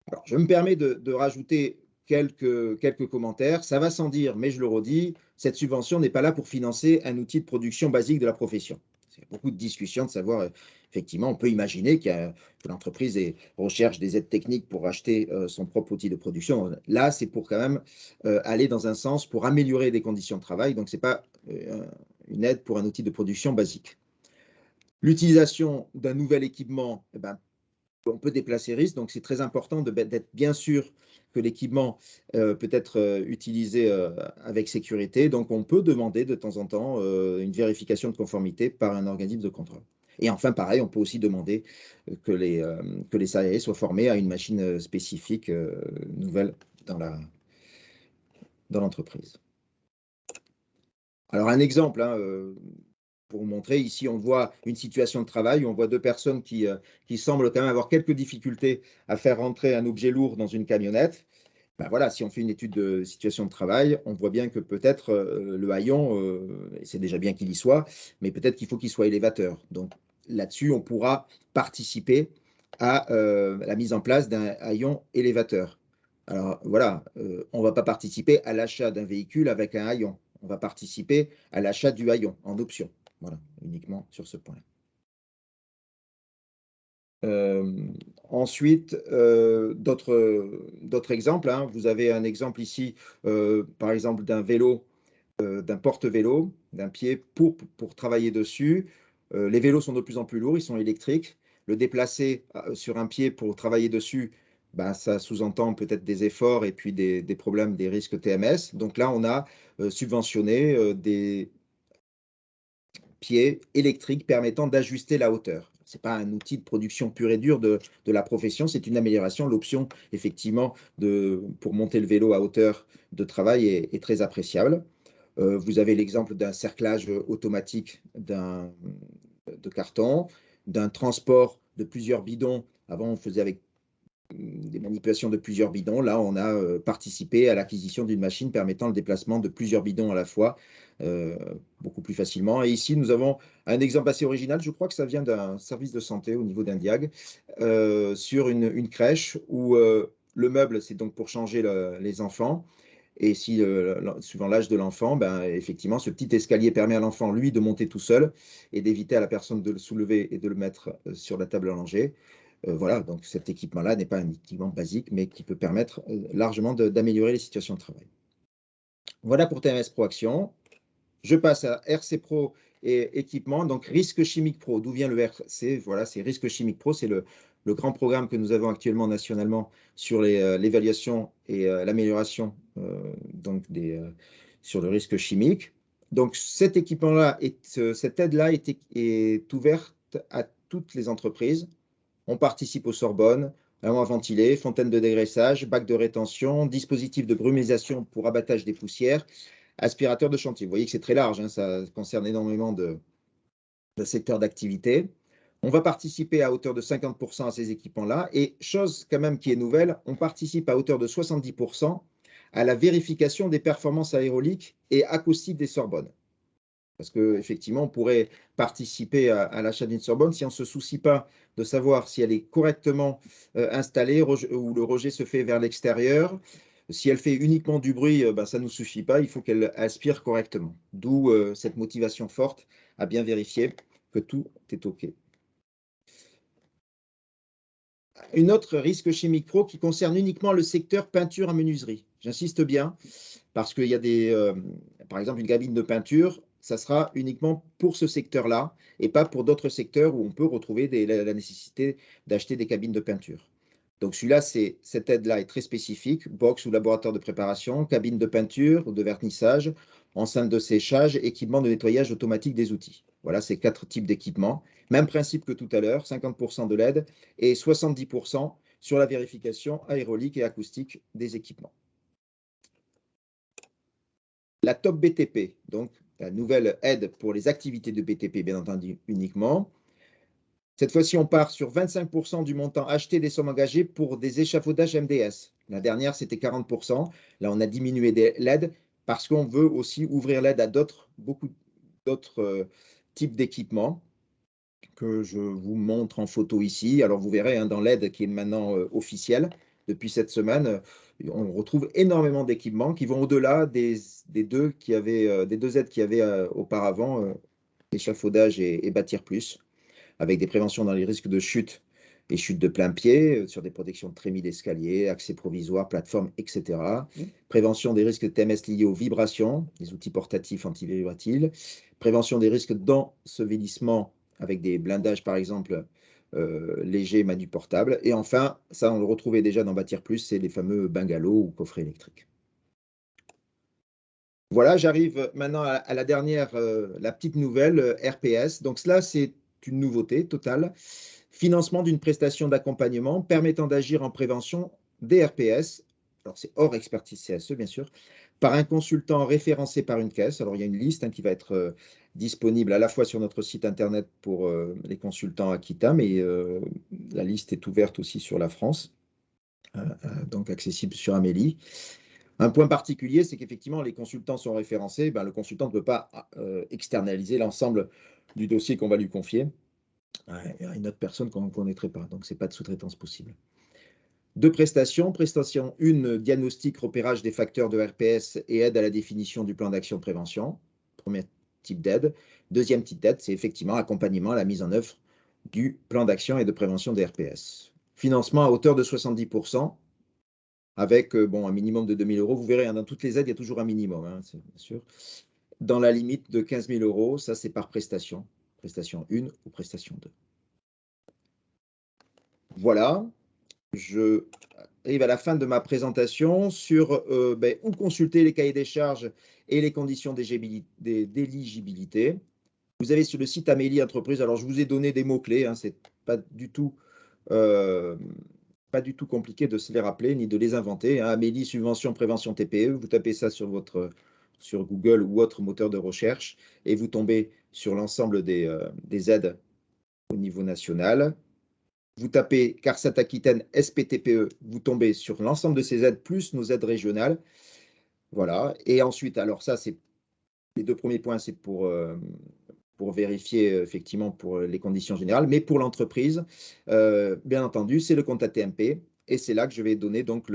Alors, je me permets de rajouter quelques commentaires. Ça va sans dire, mais je le redis, cette subvention n'est pas là pour financer un outil de production basique de la profession. Il y a beaucoup de discussions de savoir, effectivement, on peut imaginer que l'entreprise recherche des aides techniques pour acheter son propre outil de production. Là, c'est pour quand même aller dans un sens pour améliorer les conditions de travail. Donc, ce n'est pas une aide pour un outil de production basique. L'utilisation d'un nouvel équipement, eh ben, on peut déplacer risque, donc c'est très important d'être bien sûr que l'équipement peut être utilisé avec sécurité. Donc on peut demander de temps en temps une vérification de conformité par un organisme de contrôle. Et enfin, pareil, on peut aussi demander que les salariés soient formés à une machine spécifique nouvelle dans l'entreprise. Alors un exemple, hein, pour vous montrer, ici, on voit une situation de travail où on voit 2 personnes qui semblent quand même avoir quelques difficultés à faire rentrer un objet lourd dans une camionnette. Ben voilà, si on fait une étude de situation de travail, on voit bien que peut-être le haillon, c'est déjà bien qu'il y soit, mais peut-être qu'il faut qu'il soit élévateur. Donc là-dessus, on pourra participer à la mise en place d'un haillon élévateur. Alors voilà, on ne va pas participer à l'achat d'un véhicule avec un haillon. On va participer à l'achat du haillon en option. Voilà, uniquement sur ce point-là. Ensuite, d'autres exemples, hein. Vous avez un exemple ici, par exemple, d'un vélo, d'un porte-vélo, d'un pied pour travailler dessus. Les vélos sont de plus en plus lourds, ils sont électriques. Le déplacer sur un pied pour travailler dessus, ben, ça sous-entend peut-être des efforts et puis des problèmes, des risques TMS. Donc là, on a subventionné des pieds électriques permettant d'ajuster la hauteur. Ce n'est pas un outil de production pur et dur de la profession, c'est une amélioration. L'option, effectivement, pour monter le vélo à hauteur de travail est très appréciable. Vous avez l'exemple d'un cerclage automatique de carton, d'un transport de plusieurs bidons. Avant, on faisait avec des manipulations de plusieurs bidons. Là, on a participé à l'acquisition d'une machine permettant le déplacement de plusieurs bidons à la fois, beaucoup plus facilement. Et ici, nous avons un exemple assez original. Je crois que ça vient d'un service de santé au niveau d'un diag, sur une crèche où le meuble, c'est donc pour changer les enfants. Et si, suivant l'âge de l'enfant, ben, effectivement, ce petit escalier permet à l'enfant, lui, de monter tout seul et d'éviter à la personne de le soulever et de le mettre sur la table à langer. Voilà, donc cet équipement-là n'est pas un équipement basique, mais qui peut permettre largement d'améliorer les situations de travail. Voilà pour TMS Pro Action. Je passe à RC Pro et équipement. Donc, Risque Chimique Pro. D'où vient le RC? Voilà, c'est Risque Chimique Pro. C'est le grand programme que nous avons actuellement nationalement sur l'évaluation et l'amélioration sur le risque chimique. Donc, cet équipement-là, cette aide-là est ouverte à toutes les entreprises. On participe au Sorbonne, à ventilé, fontaine de dégraissage, bac de rétention, dispositif de brumisation pour abattage des poussières, aspirateur de chantier. Vous voyez que c'est très large, hein, ça concerne énormément de secteurs d'activité. On va participer à hauteur de 50% à ces équipements-là. Et chose quand même qui est nouvelle, on participe à hauteur de 70% à la vérification des performances aéroliques et acoustiques des Sorbonnes. Parce qu'effectivement, on pourrait participer à l'achat d'une Sorbonne si on ne se soucie pas de savoir si elle est correctement installée ou le rejet se fait vers l'extérieur. Si elle fait uniquement du bruit, ça ne nous suffit pas, il faut qu'elle aspire correctement. D'où cette motivation forte à bien vérifier que tout est OK. Une autre risque chimique pro qui concerne uniquement le secteur peinture à menuiserie. J'insiste bien, parce qu'il y a par exemple, une cabine de peinture, ça sera uniquement pour ce secteur-là et pas pour d'autres secteurs où on peut retrouver la nécessité d'acheter des cabines de peinture. Donc celui-là, cette aide-là est très spécifique, box ou laboratoire de préparation, cabine de peinture ou de vernissage, enceinte de séchage, équipement de nettoyage automatique des outils. Voilà, ces 4 types d'équipements. Même principe que tout à l'heure, 50% de l'aide et 70% sur la vérification aérolique et acoustique des équipements. La Top BTP, donc la nouvelle aide pour les activités de BTP, bien entendu, uniquement. Cette fois-ci, on part sur 25% du montant acheté des sommes engagées pour des échafaudages MDS. La dernière, c'était 40%. Là, on a diminué l'aide parce qu'on veut aussi ouvrir l'aide à beaucoup d'autres types d'équipements que je vous montre en photo ici. Alors, vous verrez, hein, dans l'aide qui est maintenant officielle, depuis cette semaine, on retrouve énormément d'équipements qui vont au-delà des deux aides qu'il y avait auparavant, échafaudage et bâtir plus, avec des préventions dans les risques de chute et chute de plein pied, sur des protections de trémies d'escalier, accès provisoire, plateforme, etc. Prévention des risques de TMS liés aux vibrations, des outils portatifs antivibratile. Prévention des risques d'ensevelissement avec des blindages, par exemple, légers, manu portables. Et enfin, ça, on le retrouvait déjà dans Bâtir Plus, c'est les fameux bungalows ou coffrets électriques. Voilà, j'arrive maintenant à la dernière, la petite nouvelle, RPS. Donc cela, c'est une nouveauté totale. Financement d'une prestation d'accompagnement permettant d'agir en prévention des RPS. Alors c'est hors expertise CSE, bien sûr, par un consultant référencé par une caisse. Alors il y a une liste qui va être disponible à la fois sur notre site internet pour les consultants Akita, mais la liste est ouverte aussi sur la France, donc accessible sur Amélie. Un point particulier, c'est qu'effectivement, les consultants sont référencés. Le consultant ne peut pas externaliser l'ensemble du dossier qu'on va lui confier à une autre personne qu'on ne connaîtrait pas. Donc, ce n'est pas de sous-traitance possible. Deux prestations. Prestation 1, diagnostic, repérage des facteurs de RPS et aide à la définition du plan d'action de prévention. Premier type d'aide. Deuxième type d'aide, c'est effectivement accompagnement à la mise en œuvre du plan d'action et de prévention des RPS. Financement à hauteur de 70%. Avec un minimum de 2 000 €. Vous verrez, hein, dans toutes les aides, il y a toujours un minimum, hein, c'est bien sûr. Dans la limite de 15 000 €, ça c'est par prestation. Prestation 1 ou prestation 2. Voilà, je arrive à la fin de ma présentation sur où consulter les cahiers des charges et les conditions d'éligibilité. Vous avez sur le site Amélie Entreprise, alors je vous ai donné des mots-clés, hein, c'est pas du tout compliqué de se les rappeler ni de les inventer. Hein. Amélie, subvention, prévention TPE, vous tapez ça sur Google ou autre moteur de recherche et vous tombez sur l'ensemble des aides au niveau national. Vous tapez CARSAT Aquitaine SPTPE, vous tombez sur l'ensemble de ces aides plus nos aides régionales. Voilà. Et ensuite, alors ça, c'est les deux premiers points, c'est pour vérifier effectivement pour les conditions générales, mais pour l'entreprise, bien entendu, c'est le compte ATMP et c'est là que je vais donner donc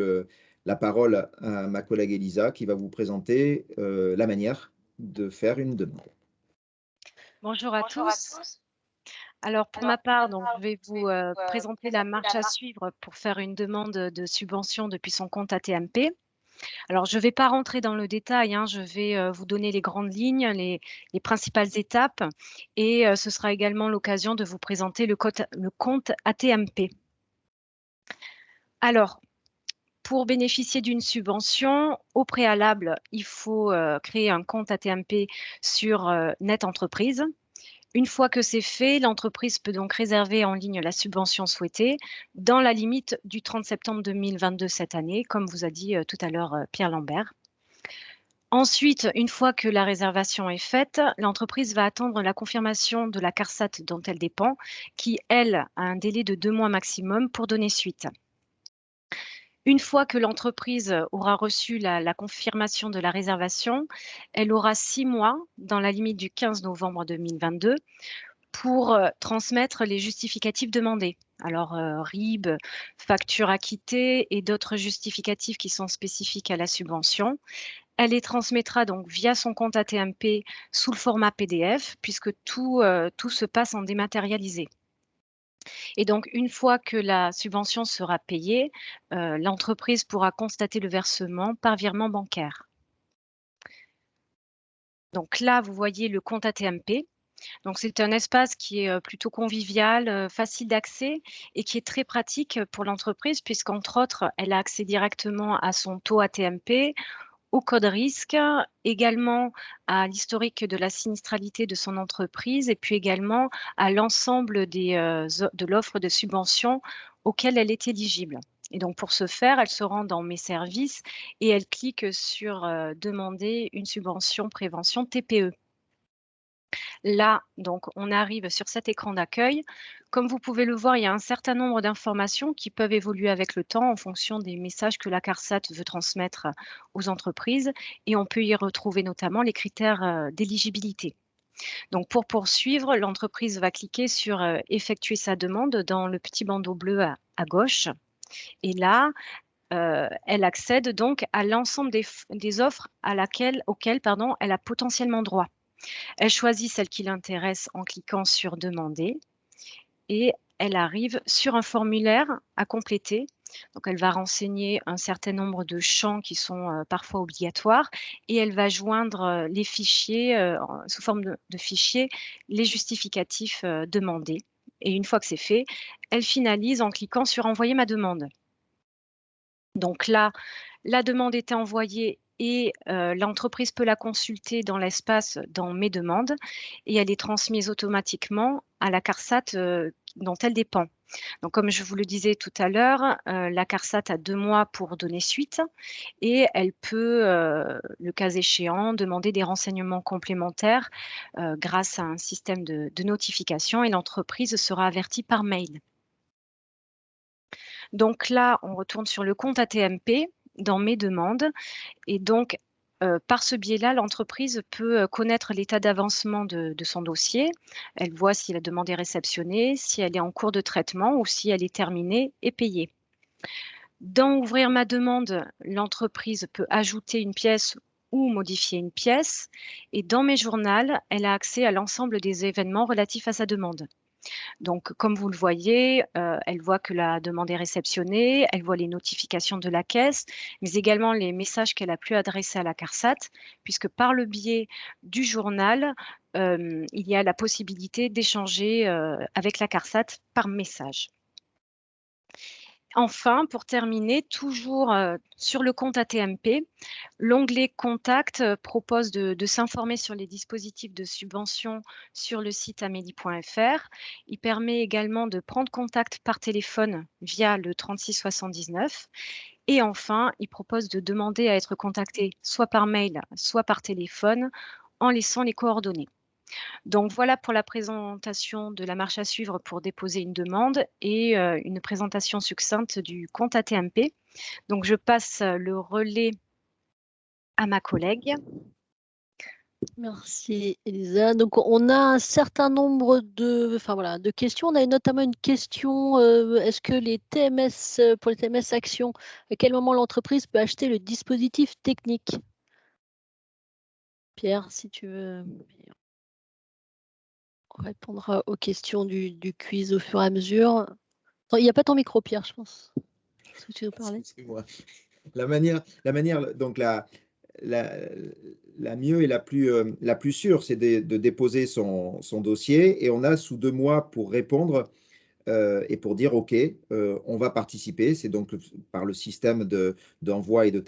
la parole à ma collègue Elisa qui va vous présenter la manière de faire une demande. Bonjour à tous. Alors, pour ma part, donc, je vais vous présenter la marche à suivre pour faire une demande de subvention depuis son compte ATMP. Alors, je ne vais pas rentrer dans le détail, hein, je vais vous donner les grandes lignes, les principales étapes, et ce sera également l'occasion de vous présenter le compte ATMP. Alors, pour bénéficier d'une subvention, au préalable, il faut créer un compte ATMP sur Net Entreprise. Une fois que c'est fait, l'entreprise peut donc réserver en ligne la subvention souhaitée dans la limite du 30 septembre 2022 cette année, comme vous a dit tout à l'heure Pierre Lambert. Ensuite, une fois que la réservation est faite, l'entreprise va attendre la confirmation de la CARSAT dont elle dépend, qui, elle, a un délai de 2 mois maximum pour donner suite. Une fois que l'entreprise aura reçu la confirmation de la réservation, elle aura 6 mois, dans la limite du 15 novembre 2022, pour transmettre les justificatifs demandés. Alors, RIB, facture acquittée et d'autres justificatifs qui sont spécifiques à la subvention. Elle les transmettra donc via son compte ATMP sous le format PDF, puisque tout se passe en dématérialisé. Et donc, une fois que la subvention sera payée, l'entreprise pourra constater le versement par virement bancaire. Donc là, vous voyez le compte ATMP. Donc, c'est un espace qui est plutôt convivial, facile d'accès et qui est très pratique pour l'entreprise puisqu'entre autres, elle a accès directement à son taux ATMP, au code risque, également à l'historique de la sinistralité de son entreprise et puis également à l'ensemble de l'offre de subvention auquel elle est éligible. Et donc, pour ce faire, elle se rend dans Mes services et elle clique sur Demander une subvention prévention TPE. Là, donc, on arrive sur cet écran d'accueil. Comme vous pouvez le voir, il y a un certain nombre d'informations qui peuvent évoluer avec le temps en fonction des messages que la CARSAT veut transmettre aux entreprises et on peut y retrouver notamment les critères d'éligibilité. Donc, pour poursuivre, l'entreprise va cliquer sur Effectuer sa demande dans le petit bandeau bleu à gauche. Et là, elle accède donc à l'ensemble des offres auxquelles elle a potentiellement droit. Elle choisit celle qui l'intéresse en cliquant sur Demander et elle arrive sur un formulaire à compléter. Donc, elle va renseigner un certain nombre de champs qui sont parfois obligatoires et elle va joindre les fichiers sous forme de fichiers, les justificatifs demandés. Et une fois que c'est fait, elle finalise en cliquant sur Envoyer ma demande. Donc là, la demande était envoyée et l'entreprise peut la consulter dans l'espace dans Mes demandes et elle est transmise automatiquement à la CARSAT dont elle dépend. Donc, comme je vous le disais tout à l'heure, la CARSAT a 2 mois pour donner suite et elle peut, le cas échéant, demander des renseignements complémentaires grâce à un système de notification et l'entreprise sera avertie par mail. Donc là, on retourne sur le compte ATMP dans Mes demandes et donc par ce biais-là, l'entreprise peut connaître l'état d'avancement de son dossier. Elle voit si la demande est réceptionnée, si elle est en cours de traitement ou si elle est terminée et payée. Dans Ouvrir ma demande, l'entreprise peut ajouter une pièce ou modifier une pièce. Et dans Mes journaux, elle a accès à l'ensemble des événements relatifs à sa demande. Donc, comme vous le voyez, elle voit que la demande est réceptionnée, elle voit les notifications de la caisse, mais également les messages qu'elle a pu adresser à la CARSAT, puisque par le biais du journal, il y a la possibilité d'échanger avec la CARSAT par message. Enfin, pour terminer, toujours sur le compte ATMP, l'onglet Contact propose de s'informer sur les dispositifs de subvention sur le site amélie.fr. Il permet également de prendre contact par téléphone via le 36 79. Et enfin, il propose de demander à être contacté soit par mail, soit par téléphone en laissant les coordonnées. Donc voilà pour la présentation de la marche à suivre pour déposer une demande et une présentation succincte du compte ATMP. Donc je passe le relais à ma collègue. Merci Elisa. Donc on a un certain nombre de questions. On a notamment une question, est-ce que les TMS, pour les TMS Actions, à quel moment l'entreprise peut acheter le dispositif technique? Pierre, si tu veux. On répondra aux questions du quiz au fur et à mesure. Il n'y a pas ton micro, Pierre, je pense. Est-ce que tu veux parler? Excusez-moi. La manière, donc la mieux et la plus sûre, c'est de déposer son dossier et on a sous 2 mois pour répondre et pour dire OK, on va participer. C'est donc par le système d'envoi et de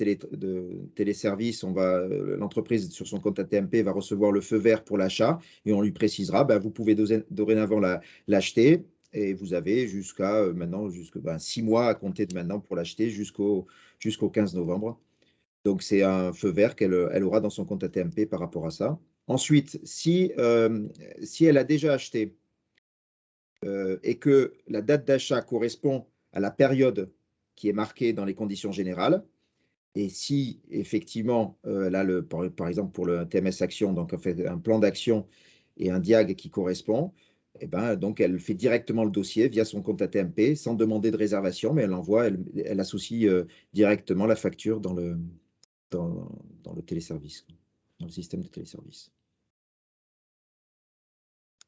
téléservice, l'entreprise sur son compte AT&P va recevoir le feu vert pour l'achat et on lui précisera, vous pouvez dorénavant l'acheter. Et vous avez jusqu'à maintenant 6 mois à compter de maintenant pour l'acheter jusqu'au 15 novembre. Donc, c'est un feu vert qu'elle aura dans son compte AT&P par rapport à ça. Ensuite, si elle a déjà acheté et que la date d'achat correspond à la période qui est marquée dans les conditions générales, et si effectivement, là, par exemple pour le TMS Action, donc en fait un plan d'action et un diag qui correspond, donc elle fait directement le dossier via son compte AT&P sans demander de réservation, mais elle associe directement la facture dans le téléservice, dans le système de téléservice.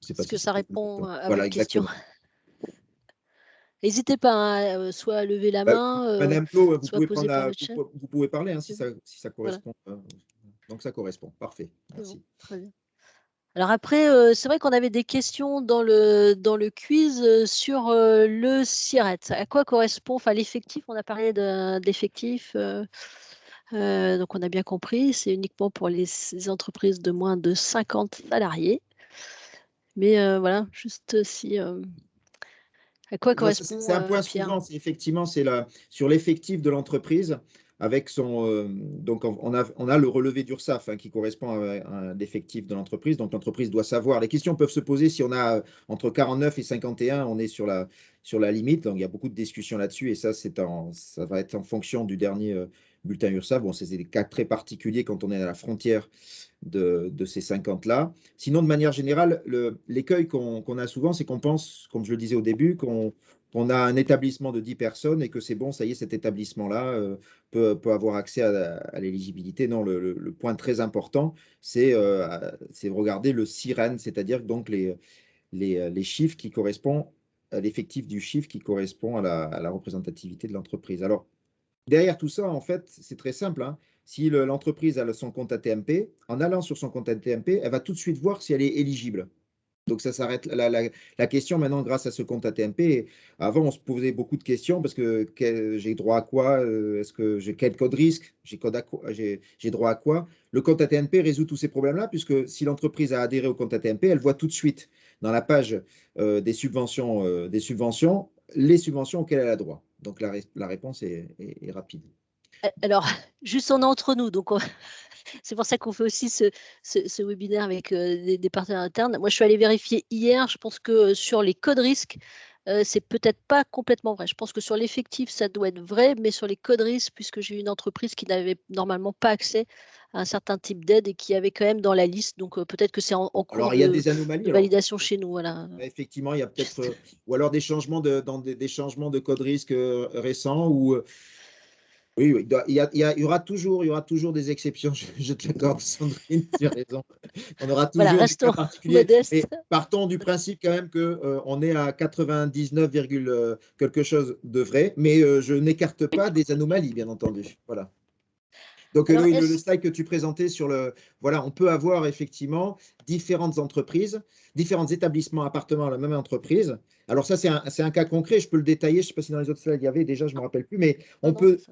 Est-ce que ça répond à voilà, votre question? N'hésitez pas, soit à lever la main, Madame Plo, soit poser par le chat. vous pouvez parler si ça correspond. Voilà. Donc ça correspond, parfait. Merci. Bon, très bien. Alors après, c'est vrai qu'on avait des questions dans le quiz sur le SIRET. À quoi correspond l'effectif? On a parlé de l'effectif. Donc on a bien compris, c'est uniquement pour les entreprises de moins de 50 salariés. Mais voilà, juste si... à quoi correspond, c'est un point Pierre? suivant, effectivement, c'est sur l'effectif de l'entreprise avec son. Donc, on a le relevé d'URSSAF qui correspond à l'effectif de l'entreprise. Donc, l'entreprise doit savoir. Les questions peuvent se poser si on a entre 49 et 51, on est sur la limite. Donc, il y a beaucoup de discussions là-dessus et ça va être en fonction du dernier bulletin URSSAF. Bon, c'est des cas très particuliers quand on est à la frontière de ces 50-là. Sinon, de manière générale, l'écueil qu'on a souvent, c'est qu'on pense, comme je le disais au début, qu'on a un établissement de 10 personnes et que c'est bon, ça y est, cet établissement-là peut avoir accès à l'éligibilité. Non, le point très important, c'est regarder le SIREN, c'est-à-dire donc les chiffres qui correspondent à l'effectif du chiffre qui correspond à la représentativité de l'entreprise. Alors, derrière tout ça, en fait, c'est très simple. Si l'entreprise a son compte AT&P, en allant sur son compte AT&P, elle va tout de suite voir si elle est éligible. Donc, ça s'arrête. La question maintenant, grâce à ce compte AT&P, avant, on se posait beaucoup de questions parce que j'ai droit à quoi? Est-ce que j'ai quel code risque? J'ai droit à quoi? Le compte AT&P résout tous ces problèmes-là puisque si l'entreprise a adhéré au compte AT&P, elle voit tout de suite dans la page des subventions, les subventions auxquelles elle a droit. Donc, la réponse est rapide. Alors, juste on est entre nous, donc c'est pour ça qu'on fait aussi ce webinaire avec des partenaires internes. Moi, je suis allée vérifier hier, je pense que sur les codes risques, c'est peut-être pas complètement vrai. Je pense que sur l'effectif, ça doit être vrai, mais sur les codes risques, puisque j'ai une entreprise qui n'avait normalement pas accès à un certain type d'aide et qui avait quand même dans la liste, donc peut-être que c'est en cours Alors, il y a des anomalies. de validation chez nous. Voilà. Effectivement, il y a peut-être, ou alors des changements des changements de code risque récents ou. Oui, il y aura toujours des exceptions, je te l'accorde, Sandrine, tu as raison. On aura toujours des cas particuliers. Modeste. Mais partons du principe quand même qu'on est à 99, quelque chose de vrai, mais je n'écarte pas des anomalies, bien entendu. Voilà. Donc, alors, le slide que tu présentais sur voilà, on peut avoir effectivement différentes entreprises, différents établissements, appartements à la même entreprise. Alors, ça, c'est un cas concret. Je peux le détailler. Je ne sais pas si dans les autres slides, il y avait déjà, je ne me rappelle plus. Mais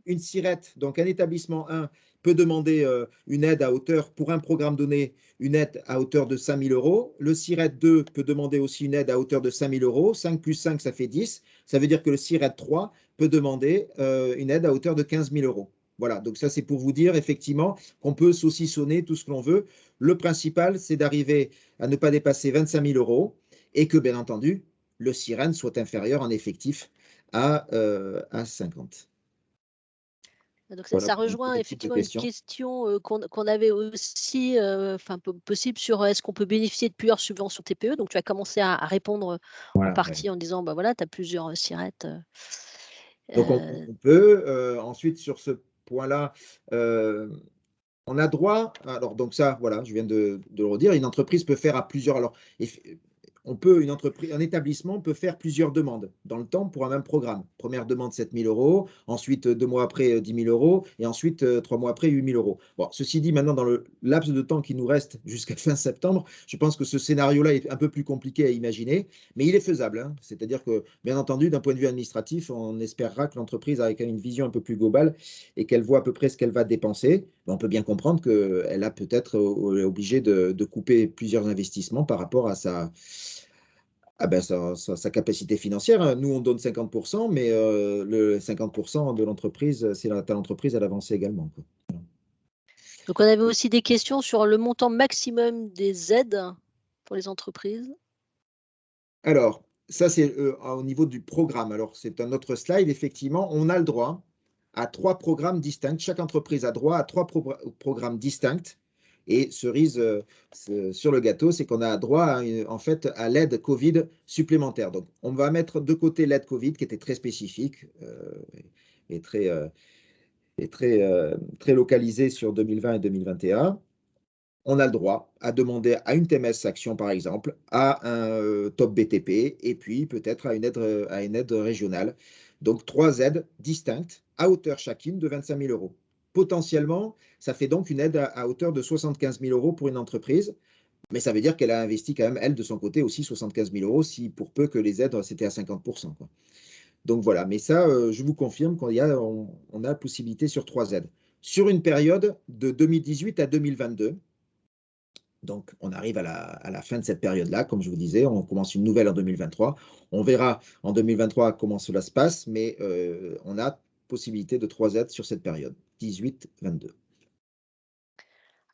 une SIRET, donc un établissement 1, peut demander une aide à hauteur, pour un programme donné, une aide à hauteur de 5 000 euros. Le SIRET 2 peut demander aussi une aide à hauteur de 5 000 euros. 5 plus 5, ça fait 10. Ça veut dire que le SIRET 3 peut demander une aide à hauteur de 15 000 euros. Voilà, donc ça c'est pour vous dire effectivement qu'on peut saucissonner tout ce que l'on veut. Le principal, c'est d'arriver à ne pas dépasser 25 000 euros et que bien entendu, le SIREN soit inférieur en effectif à 50. Donc ça rejoint effectivement une question qu'on avait aussi, possible sur est-ce qu'on peut bénéficier de plusieurs subventions TPE. Donc tu as commencé à répondre en partie en disant, voilà, tu as plusieurs SIRET. Donc on peut, ensuite sur ce point-là, on a droit, alors donc ça, voilà, je viens de le redire, une entreprise peut faire à plusieurs, alors un établissement peut faire plusieurs demandes dans le temps pour un même programme. Première demande, 7 000 €, ensuite 2 mois après, 10 000 €, et ensuite 3 mois après, 8 000 €. Bon, ceci dit, maintenant, dans le laps de temps qui nous reste jusqu'à fin septembre, je pense que ce scénario-là est un peu plus compliqué à imaginer, mais il est faisable, hein. C'est-à-dire que, bien entendu, d'un point de vue administratif, on espérera que l'entreprise a une vision un peu plus globale et qu'elle voit à peu près ce qu'elle va dépenser. Mais on peut bien comprendre qu'elle a peut-être obligé de couper plusieurs investissements par rapport à sa capacité financière. Nous, on donne 50%, mais le 50% de l'entreprise, c'est à l'entreprise à l'avancer également, quoi. Donc, on avait aussi des questions sur le montant maximum des aides pour les entreprises. Alors, ça, c'est au niveau du programme. Alors, c'est un autre slide. Effectivement, on a le droit à 3 programmes distincts. Chaque entreprise a droit à 3 programmes distincts. Et cerise sur le gâteau, c'est qu'on a droit en fait à l'aide Covid supplémentaire. Donc, on va mettre de côté l'aide Covid qui était très spécifique et très localisée sur 2020 et 2021. On a le droit à demander à une TMS Action, par exemple, à un top BTP et puis peut-être à une aide régionale. Donc, 3 aides distinctes à hauteur chacune de 25 000 €. Potentiellement, ça fait donc une aide à hauteur de 75 000 € pour une entreprise, mais ça veut dire qu'elle a investi quand même, elle, de son côté aussi 75 000 €, si pour peu que les aides, c'était à 50%, quoi. Donc voilà, mais ça, je vous confirme qu'on a la possibilité sur 3 aides. Sur une période de 2018 à 2022, donc, on arrive à la fin de cette période-là, comme je vous disais, on commence une nouvelle en 2023. On verra en 2023 comment cela se passe, mais on a possibilité de 3 aides sur cette période, 18-22.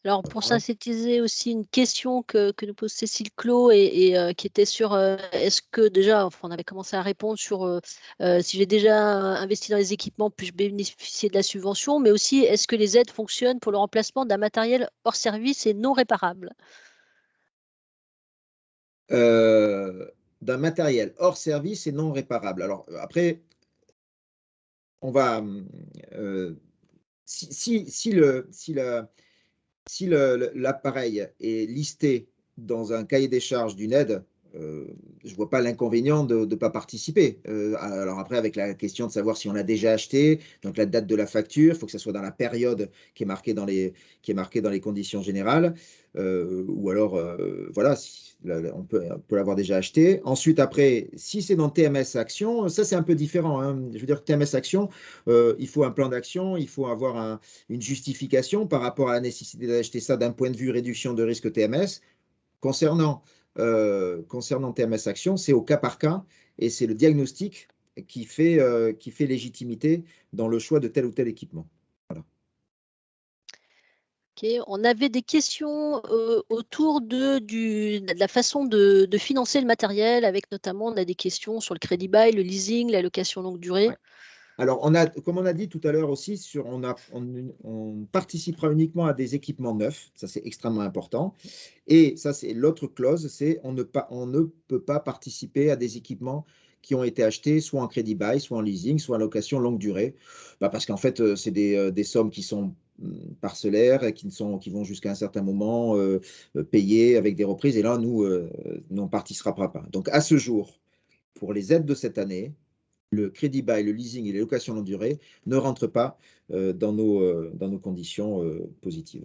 Alors, pour Voilà. synthétiser aussi une question que nous pose Cécile Clos et qui était sur est-ce que déjà, enfin, on avait commencé à répondre sur si j'ai déjà investi dans les équipements, puis-je bénéficier de la subvention, mais aussi est-ce que les aides fonctionnent pour le remplacement d'un matériel hors service et non réparable? D'un matériel hors service et non réparable. Alors, après, on va, si l'appareil est listé dans un cahier des charges d'une aide, je ne vois pas l'inconvénient de ne pas participer. Alors après, avec la question de savoir si on l'a déjà acheté, donc la date de la facture, il faut que ça soit dans la période qui est marquée dans les conditions générales, ou alors, voilà, on peut l'avoir déjà acheté. Ensuite, après, si c'est dans TMS Action, ça c'est un peu différent, hein. Je veux dire, TMS Action, il faut un plan d'action, il faut avoir une justification par rapport à la nécessité d'acheter ça d'un point de vue réduction de risque TMS. Concernant TMS Action, c'est au cas par cas et c'est le diagnostic qui fait légitimité dans le choix de tel ou tel équipement. Voilà. Ok, on avait des questions autour de la façon de financer le matériel, avec notamment, on a des questions sur le crédit bail, le leasing, la location longue durée. Ouais. Alors, comme on a dit tout à l'heure aussi, on participera uniquement à des équipements neufs, ça c'est extrêmement important. Et ça, c'est l'autre clause, c'est on ne peut pas participer à des équipements qui ont été achetés soit en crédit bail, soit en leasing, soit en location longue durée. Parce qu'en fait, c'est des sommes qui sont parcellaires et qui vont jusqu'à un certain moment payées avec des reprises. Et là, nous, on ne participera pas. Donc, à ce jour, pour les aides de cette année, le crédit bail, le leasing et les locations longue durée ne rentrent pas dans nos conditions positives.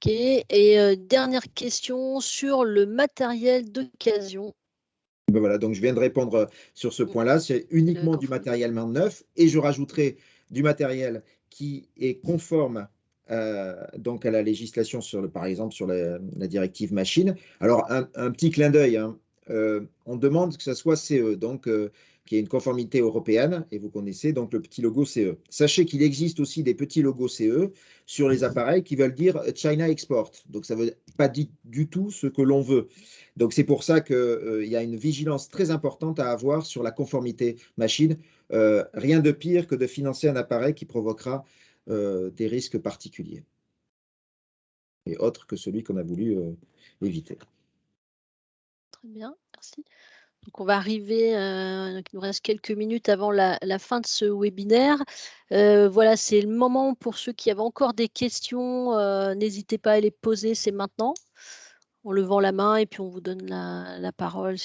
Ok, et dernière question sur le matériel d'occasion. Ben voilà, donc je viens de répondre sur ce point-là. C'est uniquement du matériel main neuf et je rajouterai du matériel qui est conforme donc à la législation par exemple sur la directive machine. Alors un petit clin d'œil, hein, on demande que ça soit CE, donc qui est une conformité européenne et vous connaissez donc le petit logo CE. Sachez qu'il existe aussi des petits logos CE sur les appareils qui veulent dire China Export. Donc ça ne veut pas dire du tout ce que l'on veut. Donc, c'est pour ça qu'il y a une vigilance très importante à avoir sur la conformité machine. Rien de pire que de financer un appareil qui provoquera des risques particuliers et autres que celui qu'on a voulu éviter. Très bien, merci. Donc, on va arriver, il nous reste quelques minutes avant la fin de ce webinaire. Voilà, c'est le moment pour ceux qui avaient encore des questions, n'hésitez pas à les poser, c'est maintenant. en levant la main et puis on vous donne la parole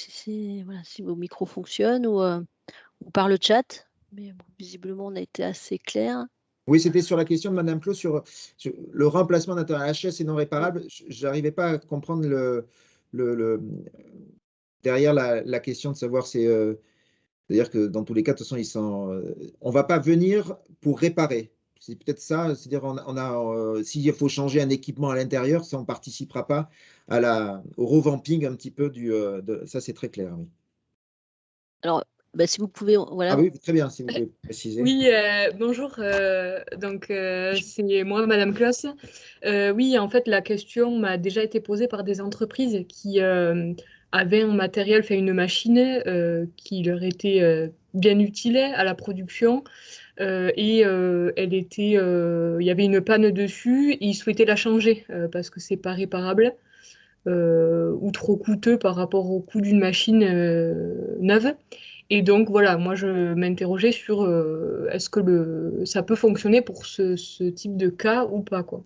voilà, si vos micros fonctionnent ou par le chat. Mais bon, visiblement, on a été assez clair. Oui, c'était sur la question de Madame Clos sur le remplacement d'intérêt HS et non réparable. Je n'arrivais pas à comprendre derrière la question de savoir c'est-à-dire que dans tous les cas, de toute façon, on ne va pas venir pour réparer. C'est peut-être ça, c'est-à-dire s'il faut changer un équipement à l'intérieur, ça, on ne participera pas au revamping un petit peu ça, c'est très clair. Oui. Alors, si vous pouvez, voilà. Ah oui, très bien, si vous pouvez préciser. Oui, bonjour. C'est moi, Madame Claus. Oui, en fait, la question m'a déjà été posée par des entreprises qui avaient un matériel, fait une machine qui leur était bien utile à la production. Il y avait une panne dessus. Ils souhaitaient la changer parce que c'est pas réparable ou trop coûteux par rapport au coût d'une machine neuve. Et donc voilà, moi je m'interrogeais sur est-ce que ça peut fonctionner pour ce type de cas ou pas, quoi.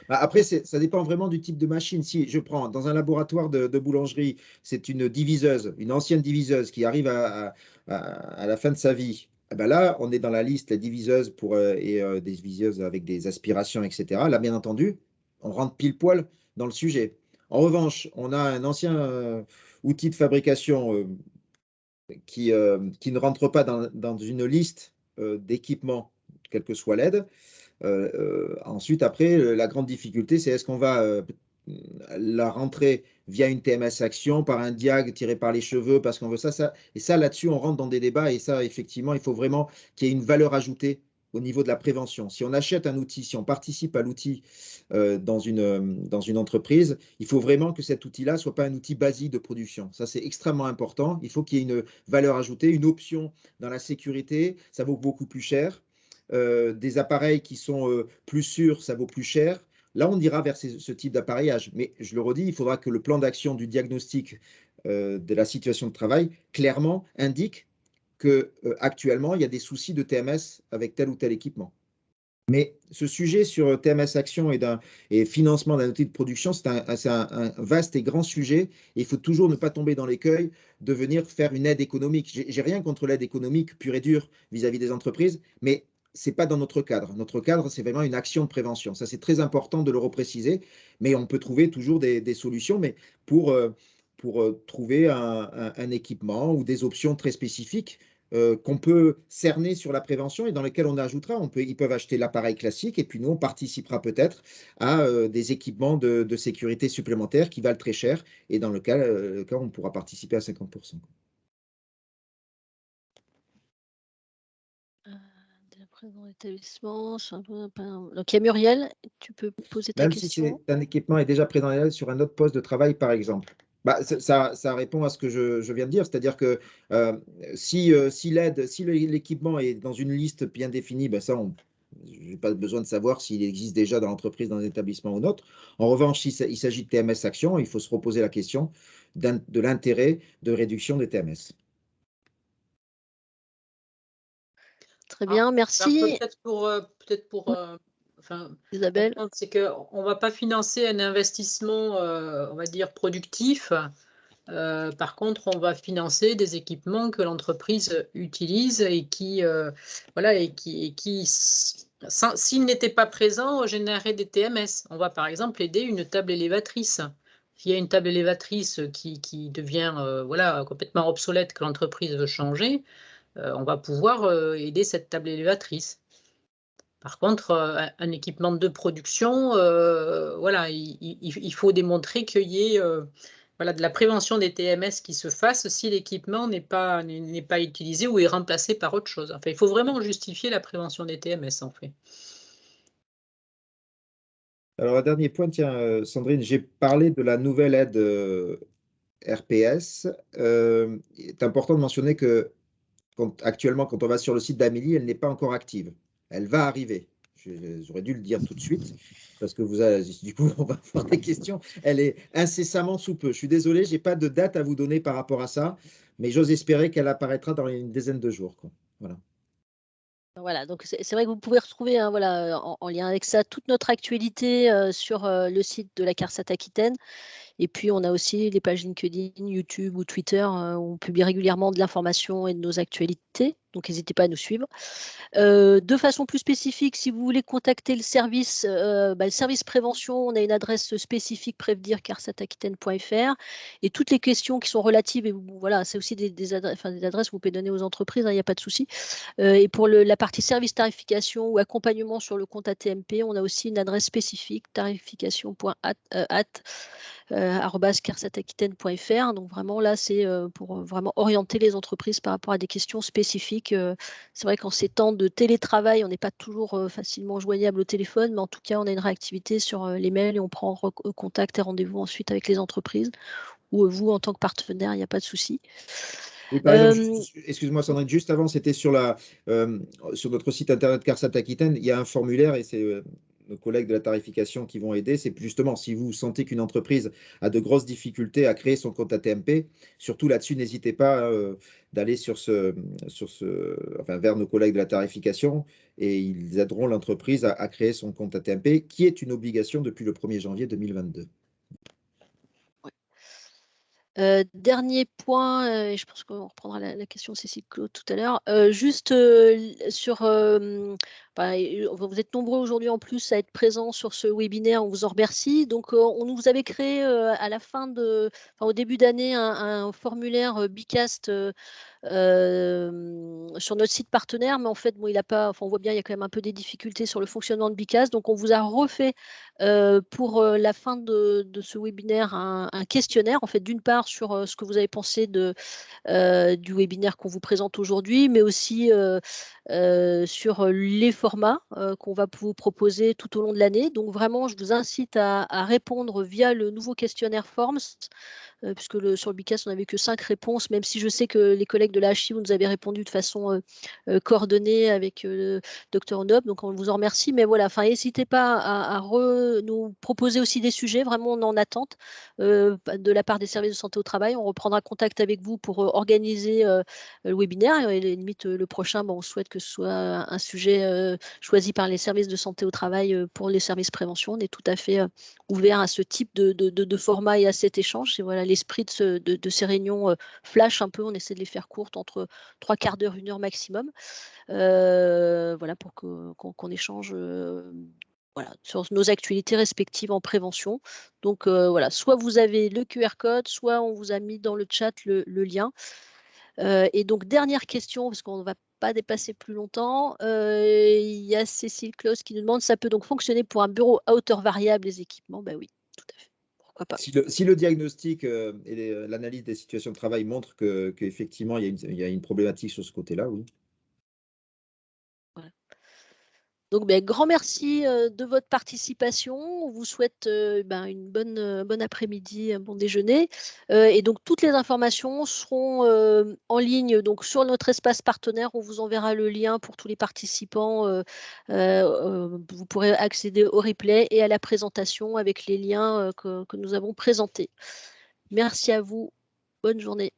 Après, ça dépend vraiment du type de machine. Si je prends dans un laboratoire de boulangerie, c'est une diviseuse, une ancienne diviseuse qui arrive à la fin de sa vie. Eh ben là, on est dans la liste des diviseuses des diviseuses avec des aspirations, etc. Là, bien entendu, on rentre pile poil dans le sujet. En revanche, on a un ancien outil de fabrication qui ne rentre pas dans une liste d'équipements, quel que soit l'aide. Ensuite, après, la grande difficulté, c'est est-ce qu'on va la rentrer via une TMS action, par un diag tiré par les cheveux, parce qu'on veut ça. Et ça, là-dessus, on rentre dans des débats. Et ça, effectivement, il faut vraiment qu'il y ait une valeur ajoutée au niveau de la prévention. Si on achète un outil, si on participe à l'outil dans une entreprise, il faut vraiment que cet outil-là ne soit pas un outil basique de production. Ça, c'est extrêmement important. Il faut qu'il y ait une valeur ajoutée, une option dans la sécurité. Ça vaut beaucoup plus cher. Des appareils qui sont plus sûrs, ça vaut plus cher. Là, on ira vers ce type d'appareillage. Mais je le redis, il faudra que le plan d'action du diagnostic de la situation de travail clairement indique qu'actuellement, il y a des soucis de TMS avec tel ou tel équipement. Mais ce sujet sur TMS Action et financement d'un outil de production, c'est un vaste et grand sujet. Et il faut toujours ne pas tomber dans l'écueil de venir faire une aide économique. J'ai rien contre l'aide économique pure et dure vis-à-vis des entreprises, mais ce n'est pas dans notre cadre. Notre cadre, c'est vraiment une action de prévention. Ça, c'est très important de le repréciser, mais on peut trouver toujours des solutions, mais pour trouver un équipement ou des options très spécifiques qu'on peut cerner sur la prévention et dans lesquels on ajoutera. Ils peuvent acheter l'appareil classique et puis nous, on participera peut-être à des équipements de sécurité supplémentaires qui valent très cher et dans le cas on pourra participer à 50%. Présent établissement. Donc, il y a Muriel, tu peux poser ta Même question. si un équipement est déjà présent sur un autre poste de travail, par exemple. Ça répond à ce que je viens de dire, c'est-à-dire que si l'équipement est dans une liste bien définie, ça, je n'ai pas besoin de savoir s'il existe déjà dans l'entreprise, dans un établissement ou autre. En revanche, s'il s'agit de TMS Action, il faut se reposer la question de l'intérêt de réduction des TMS. Très bien, merci. Peut-être pour Isabelle. c'est qu'on ne va pas financer un investissement, on va dire, productif. Par contre, on va financer des équipements que l'entreprise utilise et qui, s'ils n'étaient pas présents, généraient des TMS. On va par exemple aider une table élévatrice. S'il y a une table élévatrice qui devient complètement obsolète, que l'entreprise veut changer, on va pouvoir aider cette table élévatrice. Par contre, un équipement de production, il faut démontrer qu'il y ait de la prévention des TMS qui se fasse si l'équipement n'est pas utilisé ou est remplacé par autre chose. Enfin, il faut vraiment justifier la prévention des TMS, en fait. Alors, un dernier point, tiens, Sandrine, j'ai parlé de la nouvelle aide RPS. Il est important de mentionner que actuellement, quand on va sur le site d'Amélie, elle n'est pas encore active. Elle va arriver. J'aurais dû le dire tout de suite, parce que du coup, on va avoir des questions. Elle est incessamment sous peu. Je suis désolé, je n'ai pas de date à vous donner par rapport à ça, mais j'ose espérer qu'elle apparaîtra dans une dizaine de jours, quoi. Voilà. Voilà, donc c'est vrai que vous pouvez retrouver hein, voilà, en lien avec ça toute notre actualité sur le site de la CARSAT Aquitaine. Et puis, on a aussi les pages LinkedIn, YouTube ou Twitter où on publie régulièrement de l'information et de nos actualités. Donc, n'hésitez pas à nous suivre. De façon plus spécifique, si vous voulez contacter le service prévention, on a une adresse spécifique prévenir-carsataquitaine.fr et toutes les questions qui sont relatives, et voilà, c'est aussi des adresses que vous pouvez donner aux entreprises, il n'y a pas de souci. Et pour la partie service tarification ou accompagnement sur le compte ATMP, on a aussi une adresse spécifique tarification.at@carsataquitaine.fr. Donc vraiment là, c'est pour vraiment orienter les entreprises par rapport à des questions spécifiques. C'est vrai qu'en ces temps de télétravail, on n'est pas toujours facilement joignable au téléphone, mais en tout cas, on a une réactivité sur les mails et on prend contact et rendez-vous ensuite avec les entreprises ou vous en tant que partenaire, il n'y a pas de souci. Oui, par exemple, excuse-moi Sandrine, juste avant, c'était sur notre site internet CARSAT Aquitaine, il y a un formulaire et c'est nos collègues de la tarification qui vont aider. C'est justement si vous sentez qu'une entreprise a de grosses difficultés à créer son compte ATMP, surtout là-dessus, n'hésitez pas d'aller vers nos collègues de la tarification et ils aideront l'entreprise à créer son compte ATMP, qui est une obligation depuis le 1er janvier 2022. Dernier point, et je pense qu'on reprendra la question de Cécile Claude tout à l'heure, juste sur, vous êtes nombreux aujourd'hui en plus à être présents sur ce webinaire, on vous en remercie. Donc on vous avait créé à la au début d'année un formulaire Bicast sur notre site partenaire, mais en fait, bon, on voit bien, il y a quand même un peu des difficultés sur le fonctionnement de Bicast. Donc on vous a refait pour la fin de ce webinaire un questionnaire, en fait, d'une part sur ce que vous avez pensé du webinaire qu'on vous présente aujourd'hui, mais aussi sur les formats qu'on va vous proposer tout au long de l'année. Donc vraiment, je vous incite à répondre via le nouveau questionnaire Forms, puisque sur le Bicast, on n'avait que 5 réponses, même si je sais que les collègues de la HI vous nous avez répondu de façon coordonnée avec Dr Onob, donc on vous en remercie. Mais voilà, n'hésitez pas à nous proposer aussi des sujets, vraiment on est en attente de la part des services de santé au travail. On reprendra contact avec vous pour organiser le webinaire, et limite le prochain, on souhaite que ce soit un sujet choisi par les services de santé au travail pour les services prévention. On est tout à fait ouvert à ce type de format et à cet échange. C'est voilà l'esprit de ces réunions flash un peu. On essaie de les faire courtes, entre 3 quarts d'heure, 1 heure maximum. Voilà, pour qu'on échange voilà, sur nos actualités respectives en prévention. Donc voilà, soit vous avez le QR code, soit on vous a mis dans le chat le lien. Et donc, dernière question, parce qu'on ne va pas dépasser plus longtemps. Il y a Cécile Claus qui nous demande, ça peut donc fonctionner pour un bureau à hauteur variable, les équipements? Ben oui, tout à fait. Pourquoi pas. Si le diagnostic et l'analyse des situations de travail montrent qu'effectivement, il y a une problématique sur ce côté-là, oui. Voilà. Donc, grand merci de votre participation. On vous souhaite une bonne après-midi, un bon déjeuner. Et donc, toutes les informations seront en ligne donc, sur notre espace partenaire. On vous enverra le lien pour tous les participants. Vous pourrez accéder au replay et à la présentation avec les liens que nous avons présentés. Merci à vous. Bonne journée.